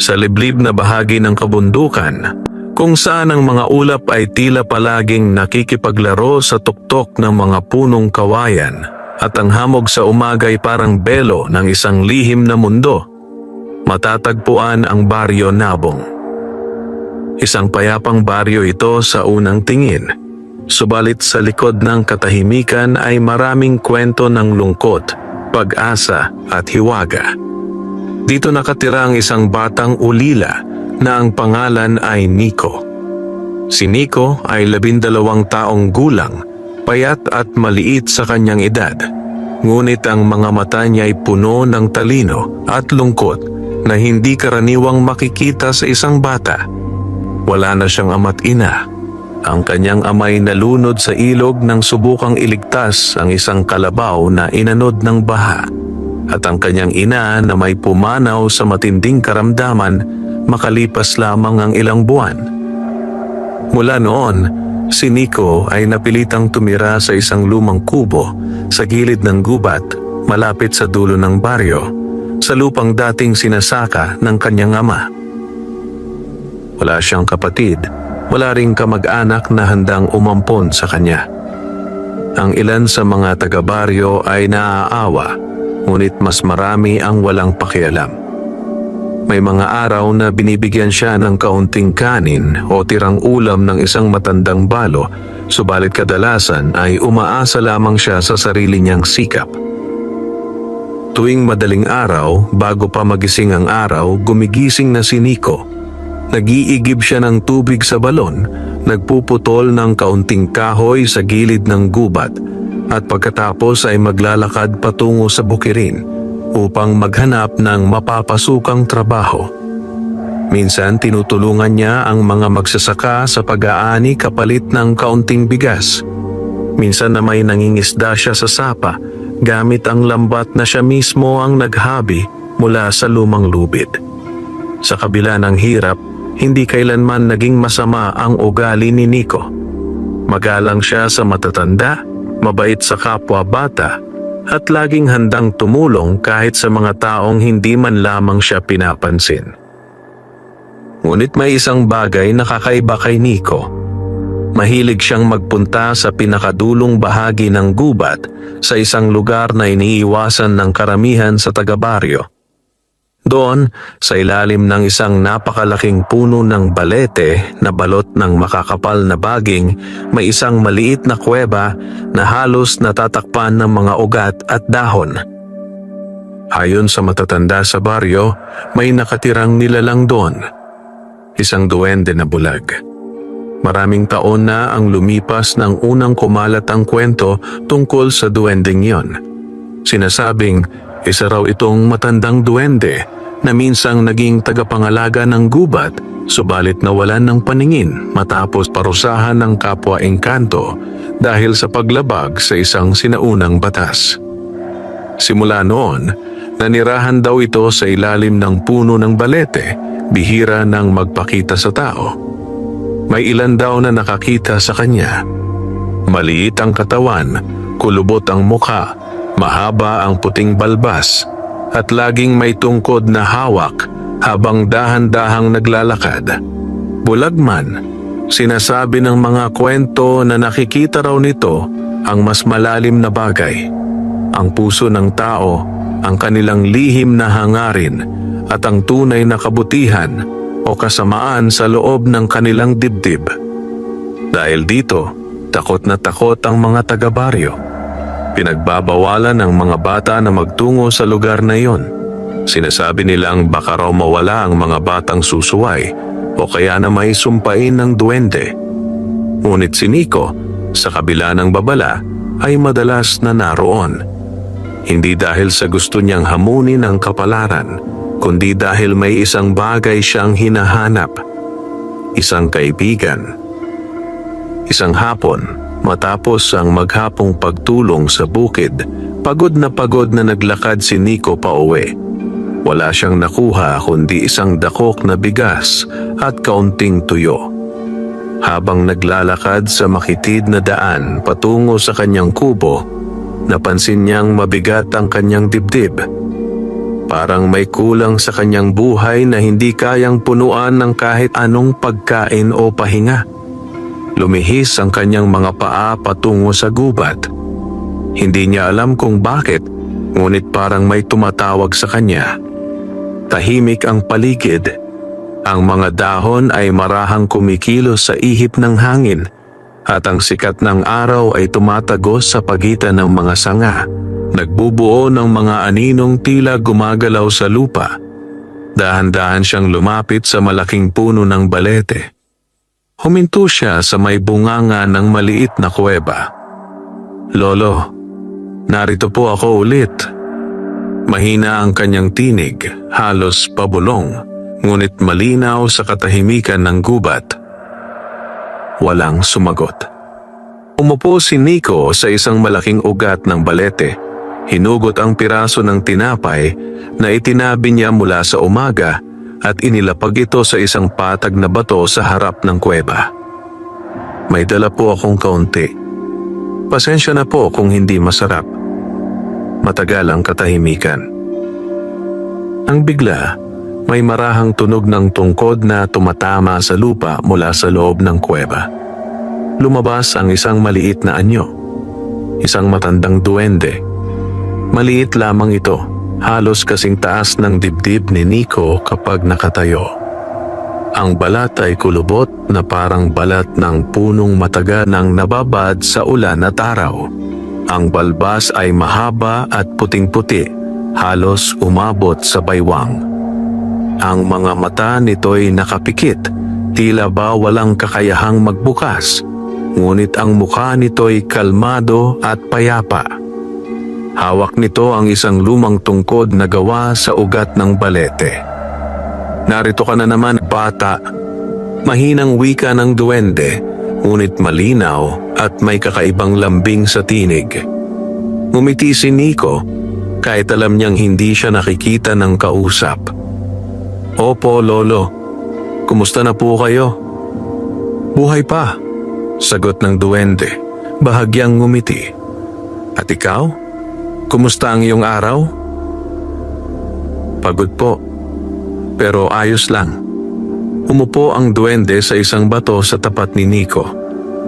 Sa liblib na bahagi ng kabundukan, kung saan ang mga ulap ay tila palaging nakikipaglaro sa tuktok ng mga punong kawayan at ang hamog sa umaga ay parang belo ng isang lihim na mundo, matatagpuan ang Baryo Nabong. Isang payapang baryo ito sa unang tingin, subalit sa likod ng katahimikan ay maraming kwento ng lungkot, pag-asa at hiwaga. Dito nakatira ang isang batang ulila na ang pangalan ay Nico. Si Nico ay 12 taong gulang, payat at maliit sa kanyang edad. Ngunit ang mga mata niya ay puno ng talino at lungkot na hindi karaniwang makikita sa isang bata. Wala na siyang ama't ina. Ang kanyang amay nalunod sa ilog nang subukang iligtas ang isang kalabaw na inanod ng baha. At ang kanyang ina na may pumanaw sa matinding karamdaman makalipas lamang ang ilang buwan. Mula noon, si Nico ay napilitang tumira sa isang lumang kubo sa gilid ng gubat malapit sa dulo ng baryo, sa lupang dating sinasaka ng kanyang ama. Wala siyang kapatid, wala ring kamag-anak na handang umampon sa kanya. Ang ilan sa mga taga-baryo ay naaawa, ngunit mas marami ang walang pakialam. May mga araw na binibigyan siya ng kaunting kanin o tirang ulam ng isang matandang balo, subalit kadalasan ay umaasa lamang siya sa sarili niyang sikap. Tuwing madaling araw, bago pa magising ang araw, gumigising na si Nico. Nag-iigib siya ng tubig sa balon, nagpuputol ng kaunting kahoy sa gilid ng gubat, at pagkatapos ay maglalakad patungo sa bukirin upang maghanap ng mapapasukang trabaho. Minsan tinutulungan niya ang mga magsasaka sa pag-aani kapalit ng kaunting bigas. Minsan na may nangingisda siya sa sapa gamit ang lambat na siya mismo ang naghabi mula sa lumang lubid. Sa kabila ng hirap, hindi kailanman naging masama ang ugali ni Nico. Magalang siya sa matatanda, mabait sa kapwa bata, at laging handang tumulong kahit sa mga taong hindi man lamang siya pinapansin. Ngunit may isang bagay na kakaiba kay Nico. Mahilig siyang magpunta sa pinakadulong bahagi ng gubat sa isang lugar na iniiwasan ng karamihan sa taga-baryo. Doon, sa ilalim ng isang napakalaking puno ng balete na balot ng makakapal na baging, may isang maliit na kuweba na halos natatakpan ng mga ugat at dahon. Ayon sa matatanda sa baryo, may nakatirang nilalang doon. Isang duwende na bulag. Maraming taon na ang lumipas nang unang kumalat ang kwento tungkol sa duwendeng yon. Sinasabing, isa raw itong matandang duwende na minsang naging tagapangalaga ng gubat, subalit nawalan ng paningin matapos parusahan ng kapwa engkanto dahil sa paglabag sa isang sinaunang batas. Simula noon, nanirahan daw ito sa ilalim ng puno ng balete, bihira nang magpakita sa tao. May ilan daw na nakakita sa kanya. Maliit ang katawan, kulubot ang mukha, mahaba ang puting balbas, at laging may tungkod na hawak habang dahan-dahang naglalakad. Bulag man, sinasabi ng mga kwento na nakikita raw nito ang mas malalim na bagay, ang puso ng tao, ang kanilang lihim na hangarin, at ang tunay na kabutihan o kasamaan sa loob ng kanilang dibdib. Dahil dito, takot na takot ang mga taga-baryo. Pinagbabawalan ng mga bata na magtungo sa lugar na iyon. Sinasabi nilang baka raw mawala ang mga batang susuway o kaya na may sumpain ng duwende. Ngunit si Nico, sa kabila ng babala, ay madalas na naroon. Hindi dahil sa gusto niyang hamunin ang kapalaran, kundi dahil may isang bagay siyang hinahanap. Isang kaibigan. Isang hapon, matapos ang maghapong pagtulong sa bukid, pagod na naglakad si Nico pauwi. Wala siyang nakuha kundi isang dakok na bigas at kaunting tuyo. Habang naglalakad sa makitid na daan patungo sa kanyang kubo, napansin niyang mabigat ang kanyang dibdib. Parang may kulang sa kanyang buhay na hindi kayang punuan ng kahit anong pagkain o pahinga. Lumihis ang kanyang mga paa patungo sa gubat. Hindi niya alam kung bakit, ngunit parang may tumatawag sa kanya. Tahimik ang paligid. Ang mga dahon ay marahang kumikilos sa ihip ng hangin at ang sikat ng araw ay tumatagos sa pagitan ng mga sanga. Nagbubuo ng mga aninong tila gumagalaw sa lupa. Dahan-dahan siyang lumapit sa malaking puno ng balete. Huminto siya sa may bunganga ng maliit na kuweba. "Lolo, narito po ako ulit." Mahina ang kanyang tinig, halos pabulong, ngunit malinaw sa katahimikan ng gubat. Walang sumagot. Umupo si Nico sa isang malaking ugat ng balete. Hinugot ang piraso ng tinapay na itinabi niya mula sa umaga at inilapag ito sa isang patag na bato sa harap ng kuweba. "May dala po akong kaunti. Pasensya na po kung hindi masarap." Matagal ang katahimikan. Ang bigla, may marahang tunog ng tungkod na tumatama sa lupa mula sa loob ng kuweba. Lumabas ang isang maliit na anyo. Isang matandang duwende. Maliit lamang ito, halos kasing taas ng dibdib ni Nico kapag nakatayo. Ang balat ay kulubot na parang balat ng punong mataga ng nababad sa ulan at araw. Ang balbas ay mahaba at puting-puti, halos umabot sa baywang. Ang mga mata nito'y nakapikit, tila ba walang kakayahang magbukas, ngunit ang mukha nito'y kalmado at payapa. Hawak nito ang isang lumang tungkod na gawa sa ugat ng balete. "Narito ka na naman, bata." Mahinang wika ng duwende, ngunit malinaw at may kakaibang lambing sa tinig. Ngumiti si Nico, kahit alam niyang hindi siya nakikita ng kausap. "Opo, Lolo. Kumusta na po kayo?" "Buhay pa," sagot ng duwende, bahagyang ngumiti. "At ikaw? Kumusta ang iyong araw?" "Pagod po, pero ayos lang." Umupo ang duwende sa isang bato sa tapat ni Nico.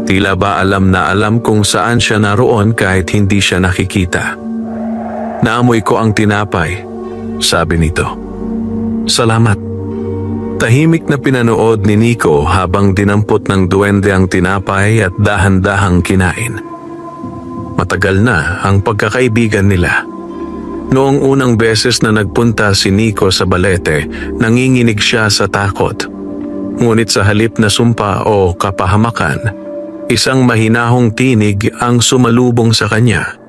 Tila ba alam na alam kung saan siya naroon kahit hindi siya nakikita. "Naamoy ko ang tinapay," sabi nito. "Salamat." Tahimik na pinanood ni Nico habang dinampot ng duwende ang tinapay at dahan-dahang kinain. Matagal na ang pagkakaibigan nila. Noong unang beses na nagpunta si Nico sa balete, nanginginig siya sa takot. Ngunit sa halip na sumpa o kapahamakan, isang mahinahong tinig ang sumalubong sa kanya.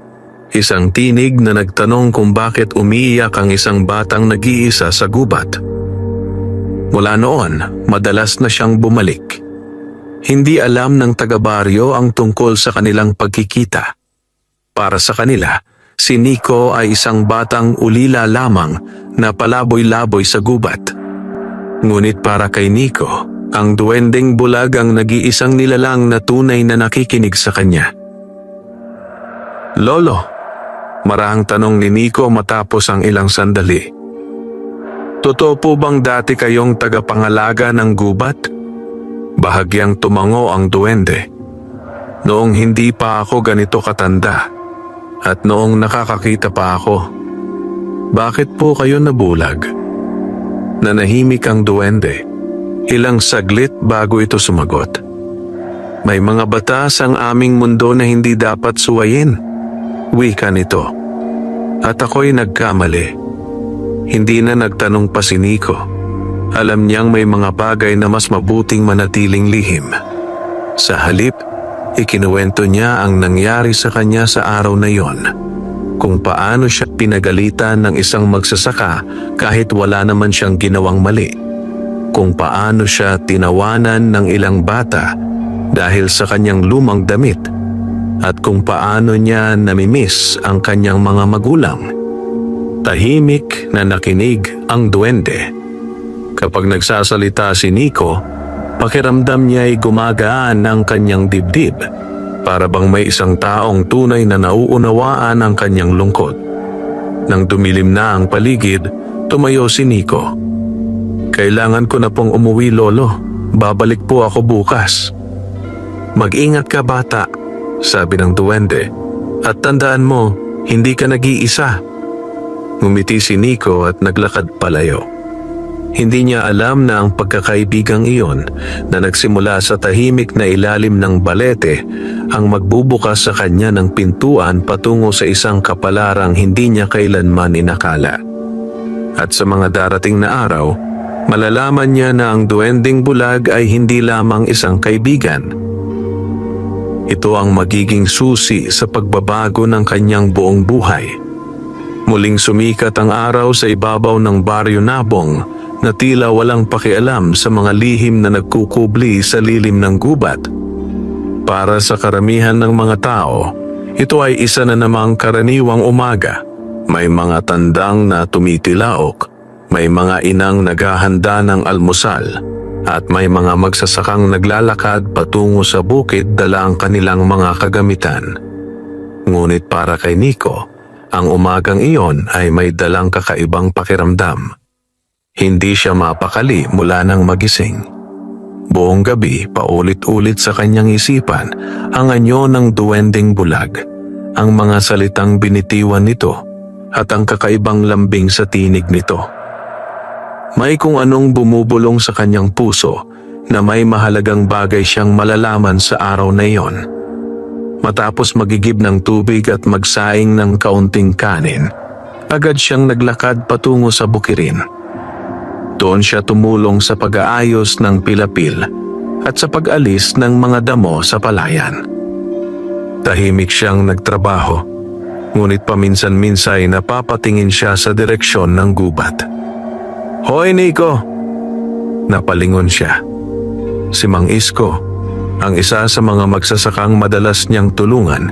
Isang tinig na nagtanong kung bakit umiiyak ang isang batang nag-iisa sa gubat. Mula noon, madalas na siyang bumalik. Hindi alam ng taga-baryo ang tungkol sa kanilang pagkikita. Para sa kanila, si Nico ay isang batang ulila lamang na palaboy-laboy sa gubat. Ngunit para kay Nico, ang duwendeng bulag ang nag-iisang nilalang na tunay na nakikinig sa kanya. "Lolo," marahang tanong ni Nico matapos ang ilang sandali. "Totoo po bang dati kayong tagapangalaga ng gubat?" Bahagyang tumango ang duwende. "Noong hindi pa ako ganito katanda. At noong nakakakita pa ako." "Bakit po kayo nabulag?" Nanahimik ang duwende. Ilang saglit bago ito sumagot. "May mga batas ang aming mundo na hindi dapat suwayin," wika nito. "At ako'y nagkamali." Hindi na nagtanong pa si Nico. Alam niyang may mga bagay na mas mabuting manatiling lihim. Sa halip, ikinuwento niya ang nangyari sa kanya sa araw na yon. Kung paano siya pinagalitan ng isang magsasaka kahit wala naman siyang ginawang mali. Kung paano siya tinawanan ng ilang bata dahil sa kanyang lumang damit. At kung paano niya namimiss ang kanyang mga magulang. Tahimik na nakinig ang duwende. Kapag nagsasalita si Nico, pakiramdam niya ay gumagaan ang kanyang dibdib, para bang may isang taong tunay na nauunawaan ang kanyang lungkot. Nang dumilim na ang paligid, tumayo si Nico. Kailangan ko na pong umuwi, Lolo. Babalik po ako bukas. Mag-ingat ka, bata, sabi ng duwende. At tandaan mo, hindi ka nag-iisa. Ngumiti si Nico at naglakad palayo. Hindi niya alam na ang pagkakaibigang iyon na nagsimula sa tahimik na ilalim ng balete ang magbubukas sa kanya ng pintuan patungo sa isang kapalarang hindi niya kailanman inakala. At sa mga darating na araw, malalaman niya na ang duwending bulag ay hindi lamang isang kaibigan. Ito ang magiging susi sa pagbabago ng kanyang buong buhay. Muling sumikat ang araw sa ibabaw ng Baryo Nabong na tila walang pakialam sa mga lihim na nagkukubli sa lilim ng gubat. Para sa karamihan ng mga tao, ito ay isa na namang karaniwang umaga. May mga tandang na tumitilaok, may mga inang naghahanda ng almusal, at may mga magsasakang naglalakad patungo sa bukid dala ang kanilang mga kagamitan. Ngunit para kay Nico, ang umagang iyon ay may dalang kakaibang pakiramdam. Hindi siya mapakali mula nang magising. Buong gabi, paulit-ulit sa kanyang isipan ang anyo ng duwending bulag, ang mga salitang binitiwan nito at ang kakaibang lambing sa tinig nito. May kung anong bumubulong sa kanyang puso na may mahalagang bagay siyang malalaman sa araw na iyon. Matapos magigib ng tubig at magsaing ng kaunting kanin, agad siyang naglakad patungo sa bukirin. Doon siya tumulong sa pag-aayos ng pilapil at sa pag-alis ng mga damo sa palayan. Tahimik siyang nagtrabaho, ngunit paminsan-minsan ay napapatingin siya sa direksyon ng gubat. "Hoy, Nico!" Napalingon siya. Si Mang Isko, ang isa sa mga magsasakang madalas niyang tulungan,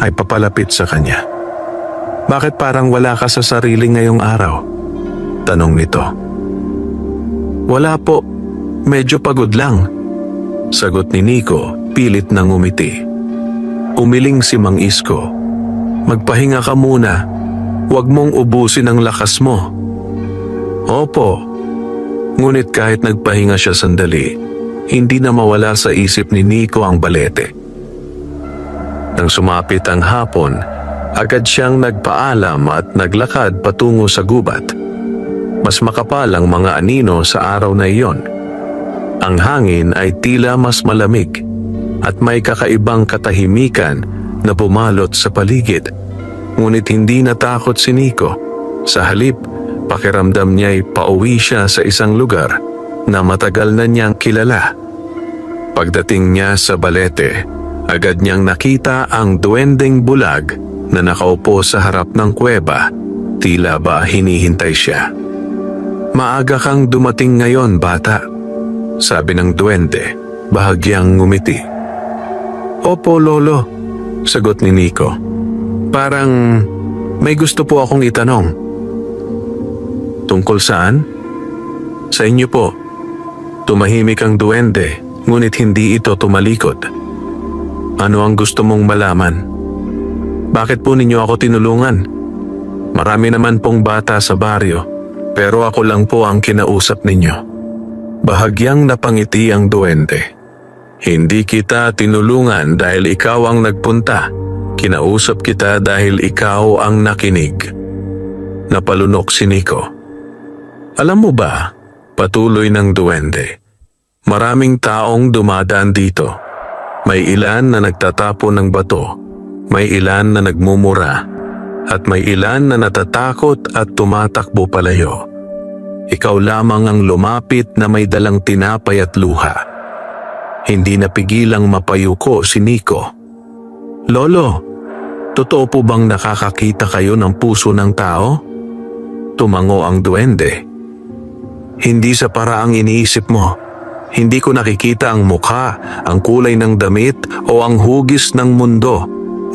ay papalapit sa kanya. "Bakit parang wala ka sa sarili ngayong araw?" tanong nito. "Wala po, medyo pagod lang," sagot ni Nico, pilit na ngumiti. Umiling si Mang Isko. "Magpahinga ka muna, huwag mong ubusin ang lakas mo." "Opo." Ngunit kahit nagpahinga siya sandali, hindi na mawala sa isip ni Nico ang balete. Nang sumapit ang hapon, agad siyang nagpaalam at naglakad patungo sa gubat. Mas makapal ang mga anino sa araw na iyon. Ang hangin ay tila mas malamig at may kakaibang katahimikan na bumalot sa paligid. Ngunit hindi natakot si Nico. Sa halip, pakiramdam niya'y pauwi siya sa isang lugar na matagal na niyang kilala. Pagdating niya sa balete, agad niyang nakita ang duwending bulag na nakaupo sa harap ng kuweba. Tila ba hinihintay siya. "Maaga kang dumating ngayon, bata," sabi ng duwende, bahagyang ngumiti. "Opo, Lolo," sagot ni Nico. "Parang may gusto po akong itanong." "Tungkol saan?" "Sa inyo po." Tumahimik ang duwende, ngunit hindi ito tumalikod. "Ano ang gusto mong malaman?" "Bakit po ninyo ako tinulungan? Marami naman pong bata sa baryo, pero ako lang po ang kinausap ninyo." Bahagyang napangiti ang duwende. "Hindi kita tinulungan dahil ikaw ang nagpunta. Kinausap kita dahil ikaw ang nakinig." Napalunok si Nico. "Alam mo ba," patuloy ng duwende, "maraming taong dumadaan dito. May ilan na nagtatapon ng bato, may ilan na nagmumura, at may ilan na natatakot at tumatakbo palayo. Ikaw lamang ang lumapit na may dalang tinapay at luha." Hindi napigilang mapayuko si Nico. "Lolo, totoo po bang nakakakita kayo ng puso ng tao?" Tumango ang duwende. "Hindi sa paraang iniisip mo. Hindi ko nakikita ang mukha, ang kulay ng damit o ang hugis ng mundo.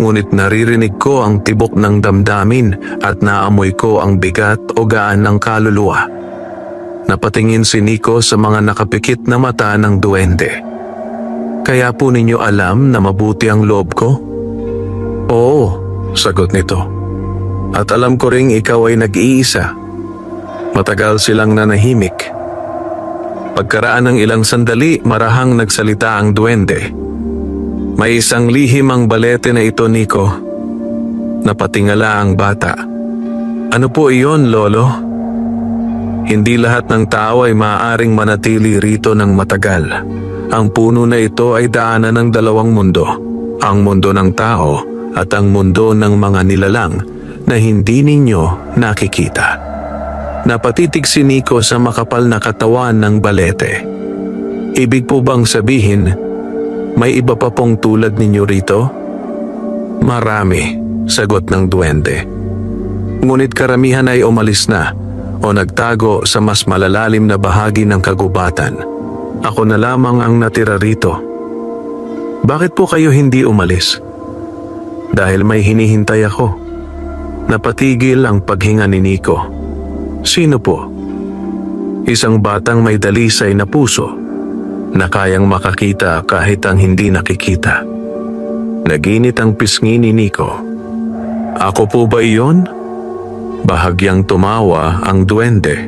Ngunit naririnig ko ang tibok ng damdamin at naamoy ko ang bigat o gaan ng kaluluwa." Napatingin si Nico sa mga nakapikit na mata ng duwende. "Kaya po ninyo alam na mabuti ang loob ko?" "Oo," sagot nito. At alam ko ring ikaw ay nag-iisa. Matagal silang nanahimik. Pagkaraan ng ilang sandali, marahang nagsalita ang duwende. May isang lihim ang balete na ito, Nico. Napatingala ang bata. Ano po iyon, Lolo? Hindi lahat ng tao ay maaaring manatili rito ng matagal. Ang puno na ito ay daanan ng dalawang mundo. Ang mundo ng tao at ang mundo ng mga nilalang na hindi ninyo nakikita. Napatitig si Nico sa makapal na katawan ng balete. Ibig po bang sabihin, may iba pa pong tulad ninyo rito? Marami, sagot ng duwende. Ngunit karamihan ay umalis na o nagtago sa mas malalalim na bahagi ng kagubatan. Ako na lamang ang natira rito. Bakit po kayo hindi umalis? Dahil may hinihintay ako. Napatigil ang paghinga ni Nico. Sino po? Isang batang may dalisay na puso na kayang makakita kahit ang hindi nakikita. Naginit ang pisngi ni Nico. Ako po ba iyon? Bahagyang tumawa ang duwende.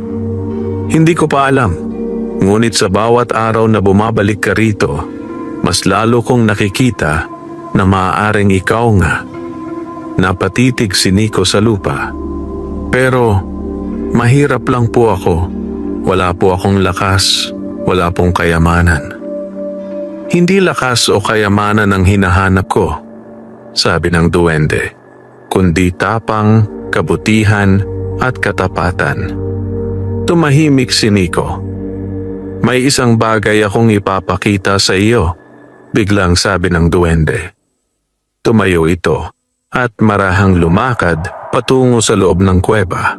Hindi ko pa alam. Ngunit sa bawat araw na bumabalik ka rito, mas lalo kong nakikita na maaaring ikaw nga. Napatitig si Nico sa lupa. Pero mahirap lang po ako. Wala po akong lakas, wala pong kayamanan. Hindi lakas o kayamanan ang hinahanap ko, sabi ng duwende, kundi tapang, kabutihan at katapatan. Tumahimik si Nico. May isang bagay akong ipapakita sa iyo, biglang sabi ng duwende. Tumayo ito at marahang lumakad patungo sa loob ng kuweba.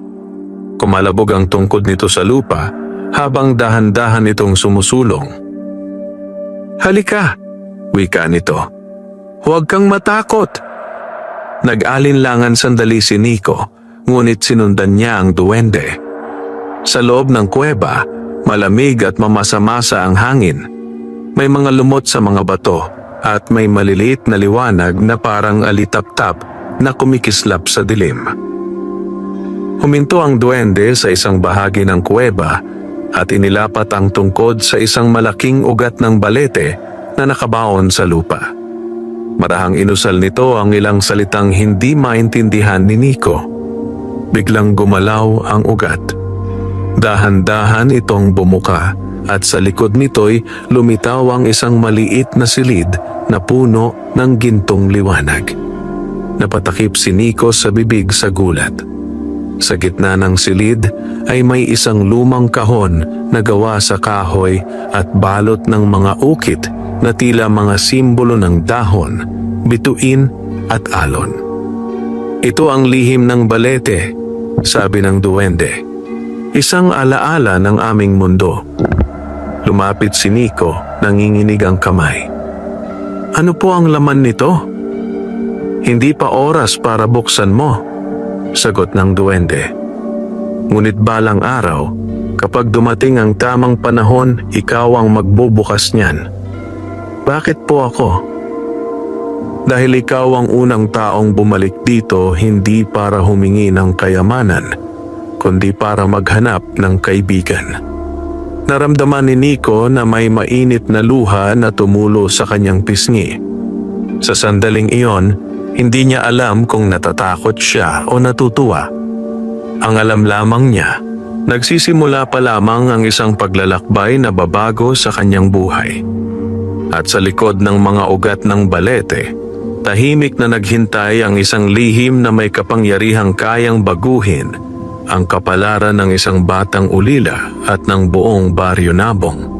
Kumalabog ang tungkod nito sa lupa habang dahan-dahan itong sumusulong. Halika, wika nito. Huwag kang matakot. Nag-alinlangan sandali si Nico, ngunit sinundan niya ang duwende. Sa loob ng kuweba, malamig at mamasa-masa ang hangin. May mga lumot sa mga bato at may maliliit na liwanag na parang alitap-tap na kumikislap sa dilim. Huminto ang duwende sa isang bahagi ng kuweba at inilapat ang tungkod sa isang malaking ugat ng balete na nakabaon sa lupa. Marahang inusal nito ang ilang salitang hindi maintindihan ni Nico. Biglang gumalaw ang ugat. Dahan-dahan itong bumuka at sa likod nito'y lumitaw ang isang maliit na silid na puno ng gintong liwanag. Napatakip si Nico sa bibig sa gulat. Sa gitna ng silid ay may isang lumang kahon na gawa sa kahoy at balot ng mga ukit na tila mga simbolo ng dahon, bituin at alon. Ito ang lihim ng balete, sabi ng duwende. Isang alaala ng aming mundo. Lumapit si Nico, nanginginig ang kamay. Ano po ang laman nito? Hindi pa oras para buksan mo, sagot ng duwende. Ngunit balang araw, kapag dumating ang tamang panahon, ikaw ang magbubukas niyan. Bakit po ako? Dahil ikaw ang unang taong bumalik dito hindi para humingi ng kayamanan, kundi para maghanap ng kaibigan. Naramdaman ni Nico na may mainit na luha na tumulo sa kanyang pisngi. Sa sandaling iyon, hindi niya alam kung natatakot siya o natutuwa. Ang alam lamang niya, nagsisimula pa lamang ang isang paglalakbay na babago sa kanyang buhay. At sa likod ng mga ugat ng balete, tahimik na naghintay ang isang lihim na may kapangyarihang kayang baguhin ang kapalaran ng isang batang ulila at ng buong baryo Nabong.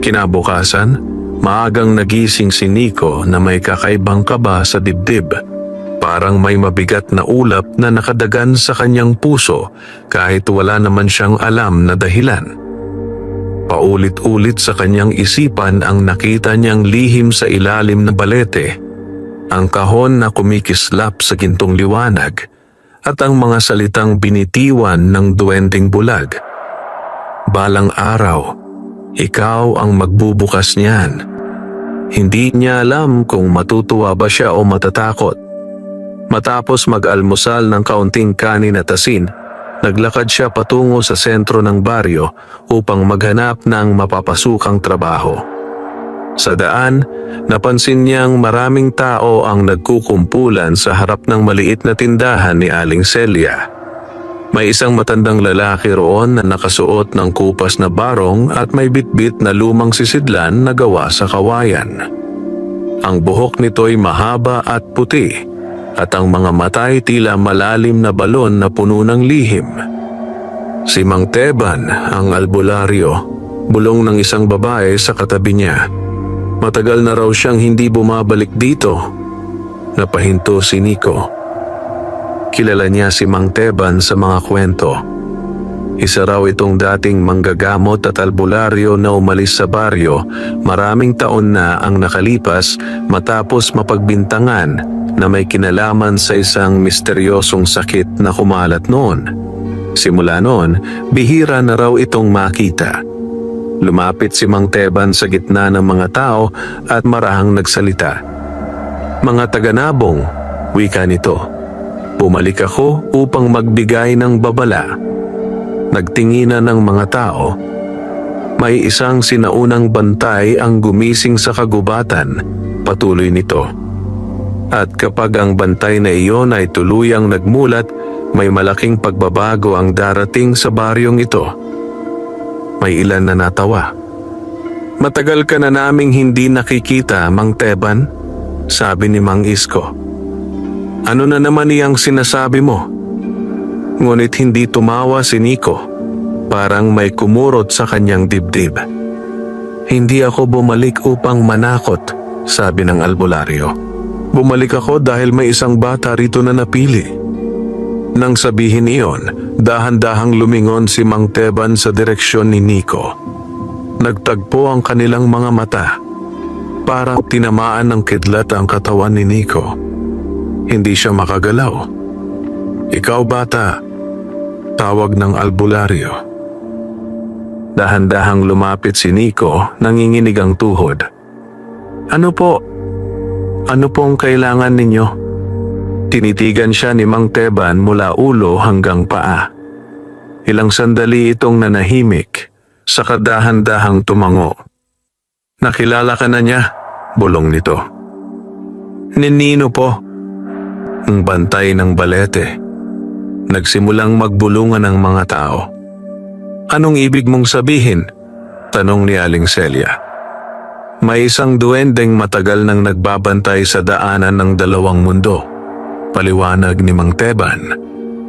Kinabukasan, maagang nagising si Nico na may kakaibang kaba sa dibdib. Parang may mabigat na ulap na nakadagan sa kanyang puso kahit wala naman siyang alam na dahilan. Paulit-ulit sa kanyang isipan ang nakita niyang lihim sa ilalim na balete, ang kahon na kumikislap sa gintong liwanag, at ang mga salitang binitiwan ng duwending bulag. Balang araw, ikaw ang magbubukas niyan. Hindi niya alam kung matutuwa ba siya o matatakot. Matapos mag-almusal ng kaunting kanin at asin, naglakad siya patungo sa sentro ng baryo upang maghanap ng mapapasukang trabaho. Sa daan, napansin niyang maraming tao ang nagkukumpulan sa harap ng maliit na tindahan ni Aling Celia. May isang matandang lalaki roon na nakasuot ng kupas na barong at may bitbit na lumang sisidlan na gawa sa kawayan. Ang buhok nito'y mahaba at puti, at ang mga mata'y tila malalim na balon na puno ng lihim. Si Mang Teban, ang albularyo, bulong ng isang babae sa katabi niya. Matagal na raw siyang hindi bumabalik dito. Napahinto si Nico. Kilala niya si Mang Teban sa mga kwento. Isa raw itong dating manggagamot at albularyo na umalis sa baryo maraming taon na ang nakalipas matapos mapagbintangan na may kinalaman sa isang misteryosong sakit na kumalat noon. Simula noon, bihira na raw itong makita. Lumapit si Mang Teban sa gitna ng mga tao at marahang nagsalita. "Mga taga-Nabong," wika nito, "bumalik ako upang magbigay ng babala." Nagtinginan ng mga tao. May isang sinaunang bantay ang gumising sa kagubatan, patuloy nito. At kapag ang bantay na iyon ay tuluyang nagmulat, may malaking pagbabago ang darating sa baryong ito. May ilan na natawa. "Matagal ka na naming hindi nakikita, Mang Teban," sabi ni Mang Isko. "Ano na naman iyang sinasabi mo?" Ngunit hindi tumawa si Nico. Parang may kumurot sa kanyang dibdib. "Hindi ako bumalik upang manakot," sabi ng albularyo. "Bumalik ako dahil may isang bata rito na napili." Nang sabihin iyon, dahan-dahang lumingon si Mang Teban sa direksyon ni Nico. Nagtagpo ang kanilang mga mata. Parang tinamaan ng kidlat ang katawan ni Nico. Hindi siya makagalaw. "Ikaw, bata," tawag ng albularyo. Dahan-dahang lumapit si Nico, nanginginig ang tuhod. "Ano po? Ano pong kailangan ninyo?" Tinitigan siya ni Mang Teban mula ulo hanggang paa. Ilang sandali itong nanahimik, saka dahan-dahang tumango. "Nakilala ka na niya?" bulong nito. "Ninino po." Ang bantay ng balete. Nagsimulang magbulungan ang mga tao. "Anong ibig mong sabihin?" tanong ni Aling Celia. "May isang duwendeng matagal nang nagbabantay sa daanan ng dalawang mundo," paliwanag ni Mang Teban.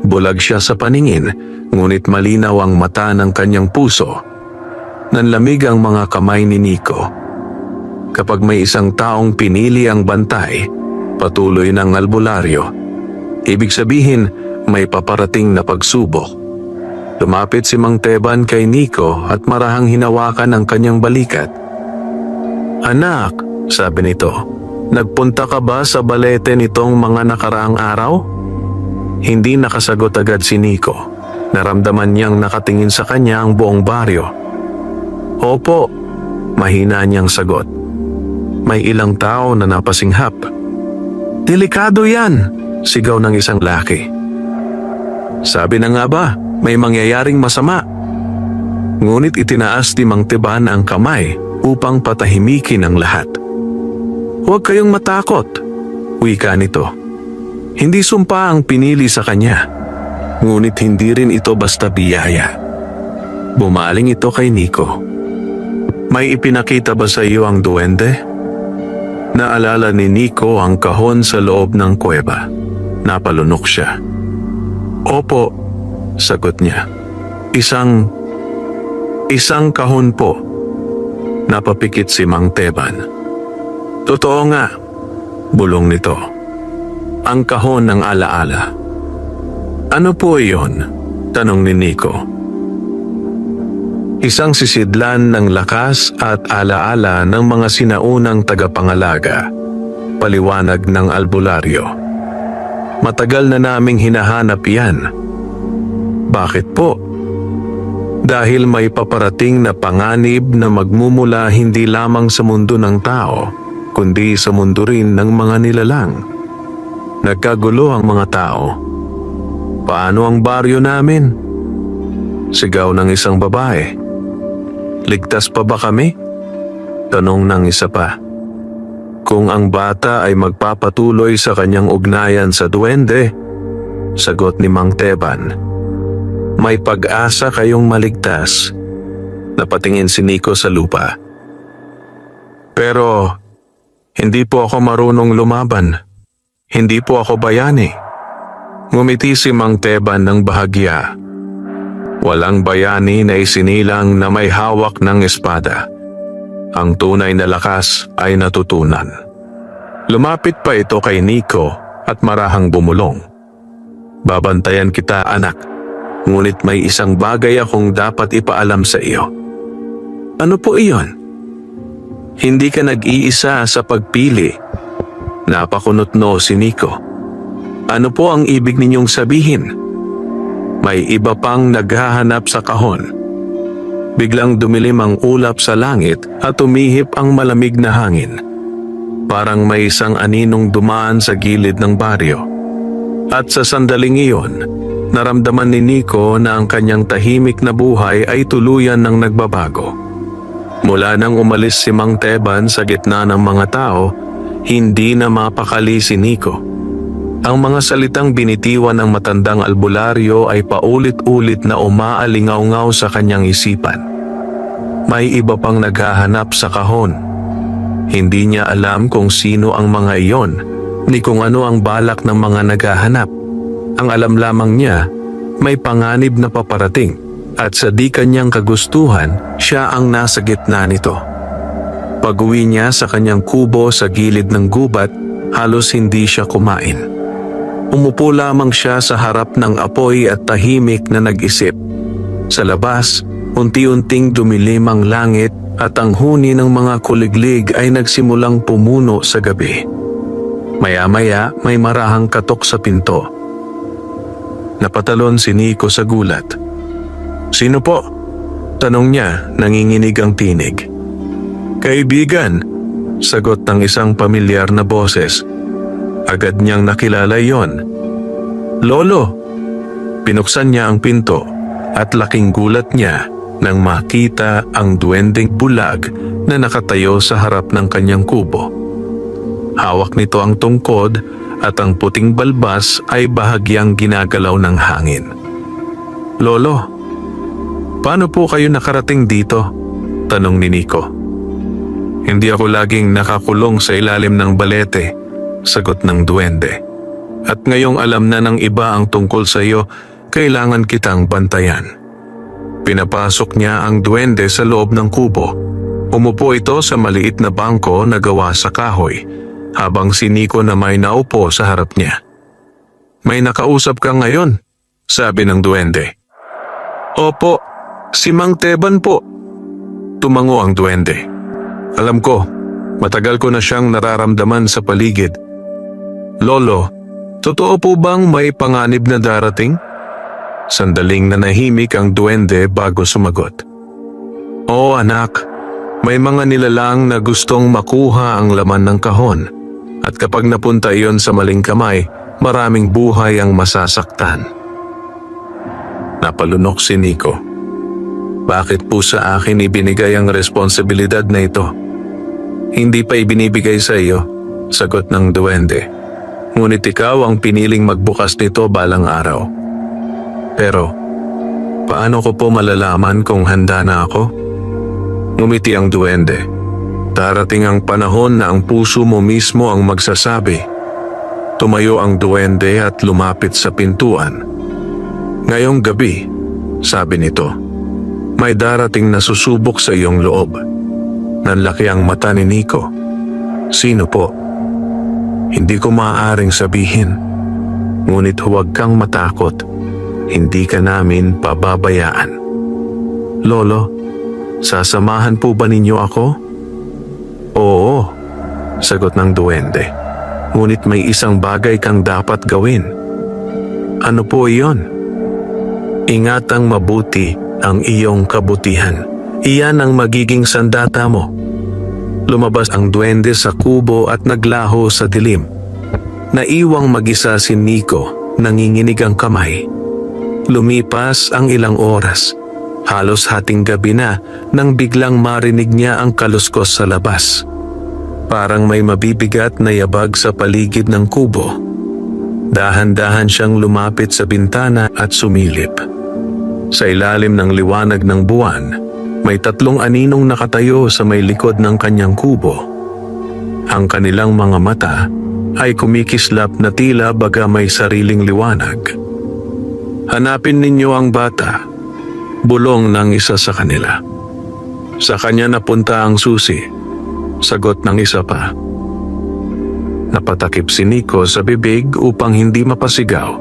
Bulag siya sa paningin, ngunit malinaw ang mata ng kanyang puso. Nanlamig ang mga kamay ni Nico. "Kapag may isang taong pinili ang bantay," patuloy ng albularyo, "ibig sabihin may paparating na pagsubok." Lumapit si Mang Teban kay Nico at marahang hinawakan ang kanyang balikat. "Anak," sabi nito, "nagpunta ka ba sa balete nitong mga nakaraang araw?" Hindi nakasagot agad si Nico. Naramdaman niyang nakatingin sa kanya ang buong baryo. "Opo," mahina niyang sagot. May ilang tao na napasinghap. "Delikado yan," sigaw ng isang laki. "Sabi na nga ba, may mangyayaring masama." Ngunit itinaas ni Mang Teban ang kamay upang patahimikin ang lahat. "Huwag kayong matakot," wika nito. Hindi sumpa ang pinili sa kanya, ngunit hindi rin ito basta biyaya. Bumaling ito kay Nico. "May ipinakita ba sa iyo ang duwende?" Naalala ni Nico ang kahon sa loob ng kuweba. Napalunok siya. "Opo," sagot niya. Isang kahon po." Napapikit si Mang Teban. "Totoo nga," bulong nito. "Ang kahon ng alaala." "Ano po iyon?" tanong ni Nico. Isang sisidlan ng lakas at alaala ng mga sinaunang tagapangalaga, paliwanag ng albularyo. "Matagal na naming hinahanap yan." "Bakit po?" "Dahil may paparating na panganib na magmumula hindi lamang sa mundo ng tao, kundi sa mundo rin ng mga nilalang. Nagkagulo ang mga tao. Paano ang baryo namin? Sigaw ng isang babae. Ligtas pa ba kami? Tanong ng isa pa. Kung ang bata ay magpapatuloy sa kanyang ugnayan sa duwende, sagot ni Mang Teban, may pag-asa kayong maligtas. Napatingin si Nico sa lupa. Pero hindi po ako marunong lumaban. Hindi po ako bayani. Ngumiti si Mang Teban ng bahagya. Walang bayani na isinilang na may hawak ng espada. Ang tunay na lakas ay natutunan. Lumapit pa ito kay Nico at marahang bumulong. Babantayan kita, anak. Ngunit may isang bagay akong dapat ipaalam sa iyo. Ano po iyon? Hindi ka nag-iisa sa pagpili. Napakunotno si Nico. Ano po ang ibig ninyong sabihin? May iba pang naghahanap sa kahon. Biglang dumilim ang ulap sa langit at umihip ang malamig na hangin. Parang may isang aninong dumaan sa gilid ng baryo. At sa sandaling iyon, naramdaman ni Nico na ang kanyang tahimik na buhay ay tuluyan ng nagbabago. Mula nang umalis si Mang Teban sa gitna ng mga tao, hindi na mapakali si Nico. Ang mga salitang binitiwan ng matandang albularyo ay paulit-ulit na umaalingaw-ngaw sa kanyang isipan. May iba pang naghahanap sa kahon. Hindi niya alam kung sino ang mga iyon, ni kung ano ang balak ng mga naghahanap. Ang alam lamang niya, may panganib na paparating at sa di kanyang kagustuhan, siya ang nasa gitna nito. Pag-uwi niya sa kanyang kubo sa gilid ng gubat, halos hindi siya kumain. Umupo lamang siya sa harap ng apoy at tahimik na nag-isip. Sa labas, unti-unting dumilim ang langit at ang huni ng mga kuliglig ay nagsimulang pumuno sa gabi. Maya-maya may marahang katok sa pinto. Napatalon si Nico sa gulat. Sino po? Tanong niya, nanginginig ang tinig. Kaibigan, sagot ng isang pamilyar na boses. Agad niyang nakilala yon. Lolo! Pinuksan niya ang pinto at laking gulat niya nang makita ang duwendeng bulag na nakatayo sa harap ng kanyang kubo. Hawak nito ang tungkod at ang puting balbas ay bahagyang ginagalaw ng hangin. Lolo, paano po kayo nakarating dito? Tanong ni Nico. Hindi ako laging nakakulong sa ilalim ng balete, sagot ng duwende. At ngayong alam na ng iba ang tungkol sa iyo, kailangan kitang bantayan. Pinapasok niya ang duwende sa loob ng kubo. Umupo ito sa maliit na bangko na gawa sa kahoy, habang si Nico na may naupo sa harap niya. May nakausap ka ngayon, sabi ng duwende. Opo, si Mang Teban po. Tumango ang duwende. Alam ko, matagal ko na siyang nararamdaman sa paligid. Lolo, totoo po bang may panganib na darating? Sandaling nanahimik ang duwende bago sumagot. Oo anak, may mga nilalang na gustong makuha ang laman ng kahon at kapag napunta iyon sa maling kamay, maraming buhay ang masasaktan. Napalunok si Nico. Bakit po sa akin ibinigay ang responsibilidad na ito? Hindi pa ibinibigay sa iyo, sagot ng duwende. Ngunit ikaw ang piniling magbukas nito balang araw. Pero, paano ko po malalaman kung handa na ako? Ngumiti ang duwende. Darating ang panahon na ang puso mo mismo ang magsasabi. Tumayo ang duwende at lumapit sa pintuan. Ngayong gabi, sabi nito, may darating na susubok sa iyong loob. Nanlaki ang mata ni Nico. Sino po? Hindi ko maaaring sabihin. Ngunit huwag kang matakot. Hindi ka namin pababayaan. Lolo, sasamahan po ba ninyo ako? Oo, sagot ng duwende. Ngunit may isang bagay kang dapat gawin. Ano po iyon? Ingatang mabuti ang iyong kabutihan. Iyan ang magiging sandata mo. Lumabas ang duwende sa kubo at naglaho sa dilim. Naiwang mag-isa si Nico, nanginginig ang kamay. Lumipas ang ilang oras. Halos hating gabi na nang biglang marinig niya ang kaluskos sa labas. Parang may mabibigat na yabag sa paligid ng kubo. Dahan-dahan siyang lumapit sa bintana at sumilip. Sa ilalim ng liwanag ng buwan, may 3 aninong nakatayo sa may likod ng kanyang kubo. Ang kanilang mga mata ay kumikislap na tila baga may sariling liwanag. Hanapin ninyo ang bata, bulong ng isa sa kanila. Sa kanya napunta ang susi, sagot ng isa pa. Napatakip si Nico sa bibig upang hindi mapasigaw.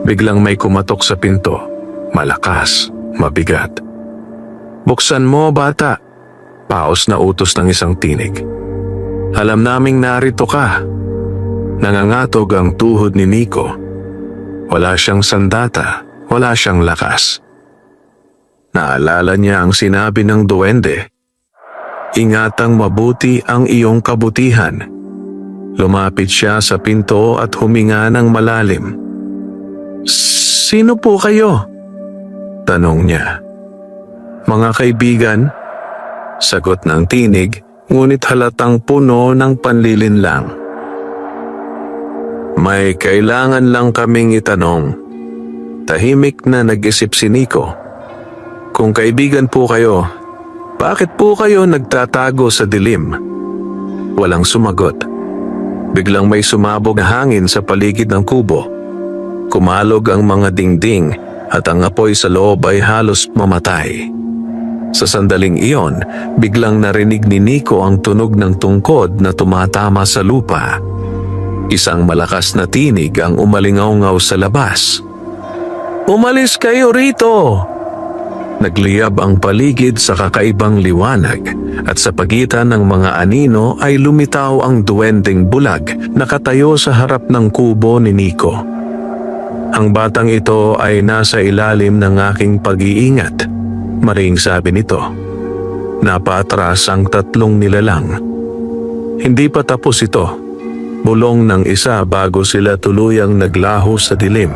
Biglang may kumatok sa pinto, malakas, mabigat. Buksan mo, bata, paos na utos ng isang tinig. Alam naming narito ka. Nangangatog ang tuhod ni Nico. Wala siyang sandata, wala siyang lakas. Naalala niya ang sinabi ng duwende. Ingatang mabuti ang iyong kabutihan. Lumapit siya sa pinto at huminga ng malalim. Sino po kayo? Tanong niya. Mga kaibigan, sagot ng tinig, ngunit halatang puno ng panlilinlang. May kailangan lang kaming itanong. Tahimik na nag-isip si Nico. Kung kaibigan po kayo, bakit po kayo nagtatago sa dilim? Walang sumagot. Biglang may sumabog na hangin sa paligid ng kubo. Kumalog ang mga dingding at ang apoy sa loob ay halos mamatay. Sa sandaling iyon, biglang narinig ni Nico ang tunog ng tungkod na tumatama sa lupa. Isang malakas na tinig ang umalingaw-ngaw sa labas. Umalis kayo rito! Nagliyab ang paligid sa kakaibang liwanag at sa pagitan ng mga anino ay lumitaw ang duwendeng bulag na nakatayo sa harap ng kubo ni Nico. Ang batang ito ay nasa ilalim ng aking pag-iingat, maring sabi nito. Napaatras ang 3 nilalang. Hindi pa tapos ito. Bulong ng isa bago sila tuluyang naglaho sa dilim.